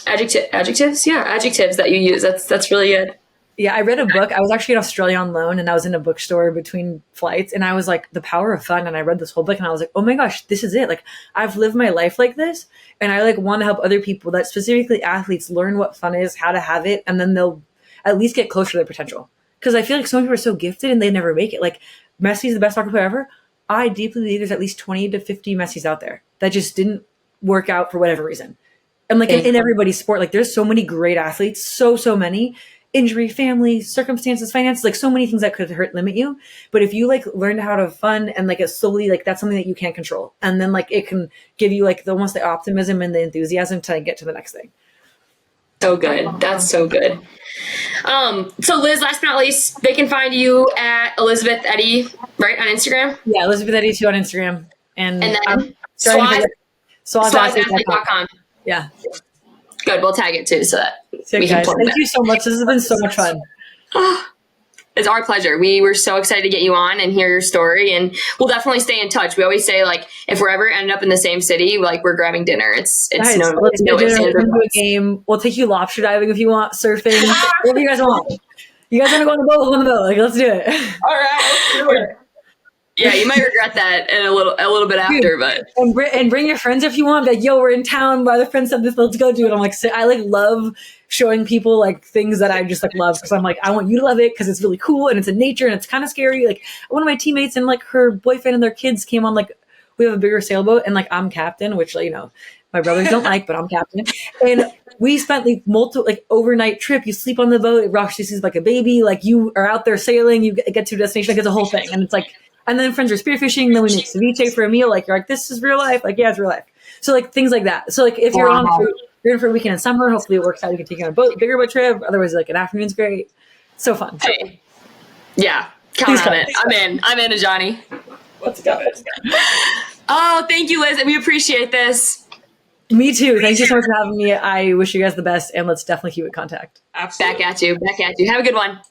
adjectives. Yeah, adjectives that you use. That's really good. Yeah, I read a book. I was actually in Australia on loan, and I was in a bookstore between flights, and I was like, The Power of Fun. And I read this whole book, and I was like, oh my gosh, this is it. Like, I've lived my life like this, and I like want to help other people, that specifically athletes, learn what fun is, how to have it, and then they'll at least get closer to their potential. Because I feel like some people are so gifted and they never make it. Like, Messi's the best soccer player ever. I deeply believe there's at least 20 to 50 Messis out there that just didn't work out for whatever reason. And like in everybody's sport, like there's so many great athletes, so many. Injury, family, circumstances, finances, like so many things that could limit you. But if you like learn how to have fun and like it slowly, like that's something that you can't control. And then like it can give you like almost the optimism and the enthusiasm to like, get to the next thing. So good. That's so good. So Liz, last but not least, they can find you at Elizabeth Eddy, right, on Instagram? Yeah, Elizabeth Eddy too on Instagram. And then swazathlete.com. Yeah. Good. We'll tag it too, so that we can. Thank you so much. This has been so much fun. It's our pleasure. We were so excited to get you on and hear your story, and we'll definitely stay in touch. We always say, like, if we're ever ended up in the same city, like, we're grabbing dinner. It's Guys, no let's do ifs, ands, or a buts. game. We'll take you lobster diving if you want, surfing, whatever you guys want. You guys want to go on the boat? We'll go on the boat. Like, let's do it. All right, let's do it. Yeah, you might regret that in a little bit after, but And bring your friends if you want. Like, yo, we're in town. My other friend said this. Let's go do it. I'm like, I like love showing people like things that I just like love, because I'm like, I want you to love it because it's really cool and it's in nature and it's kind of scary. Like, one of my teammates and like her boyfriend and their kids came on, like, we have a bigger sailboat and like I'm captain, which, like, you know, my brothers don't like, but I'm captain. And we spent like multiple, like, overnight trip. You sleep on the boat. Roxy sees like a baby. Like, you are out there sailing. You get to a destination. Like, it's a whole thing. And it's like, and then friends are spearfishing. Then we make ceviche for a meal. Like, you're like, this is real life. Like, yeah, it's real life. So like things like that. So like if you're you're in for a weekend in summer, hopefully it works out. You can take you on a boat, bigger boat trip. Otherwise, like, an afternoon's great. So fun. hey, yeah, count on it. I'm in, Azhani. Let's go. Oh, thank you, Liz. And we appreciate this. Me too. Thank you so much for having me. I wish you guys the best, and let's definitely keep in contact. Absolutely. Back at you. Have a good one.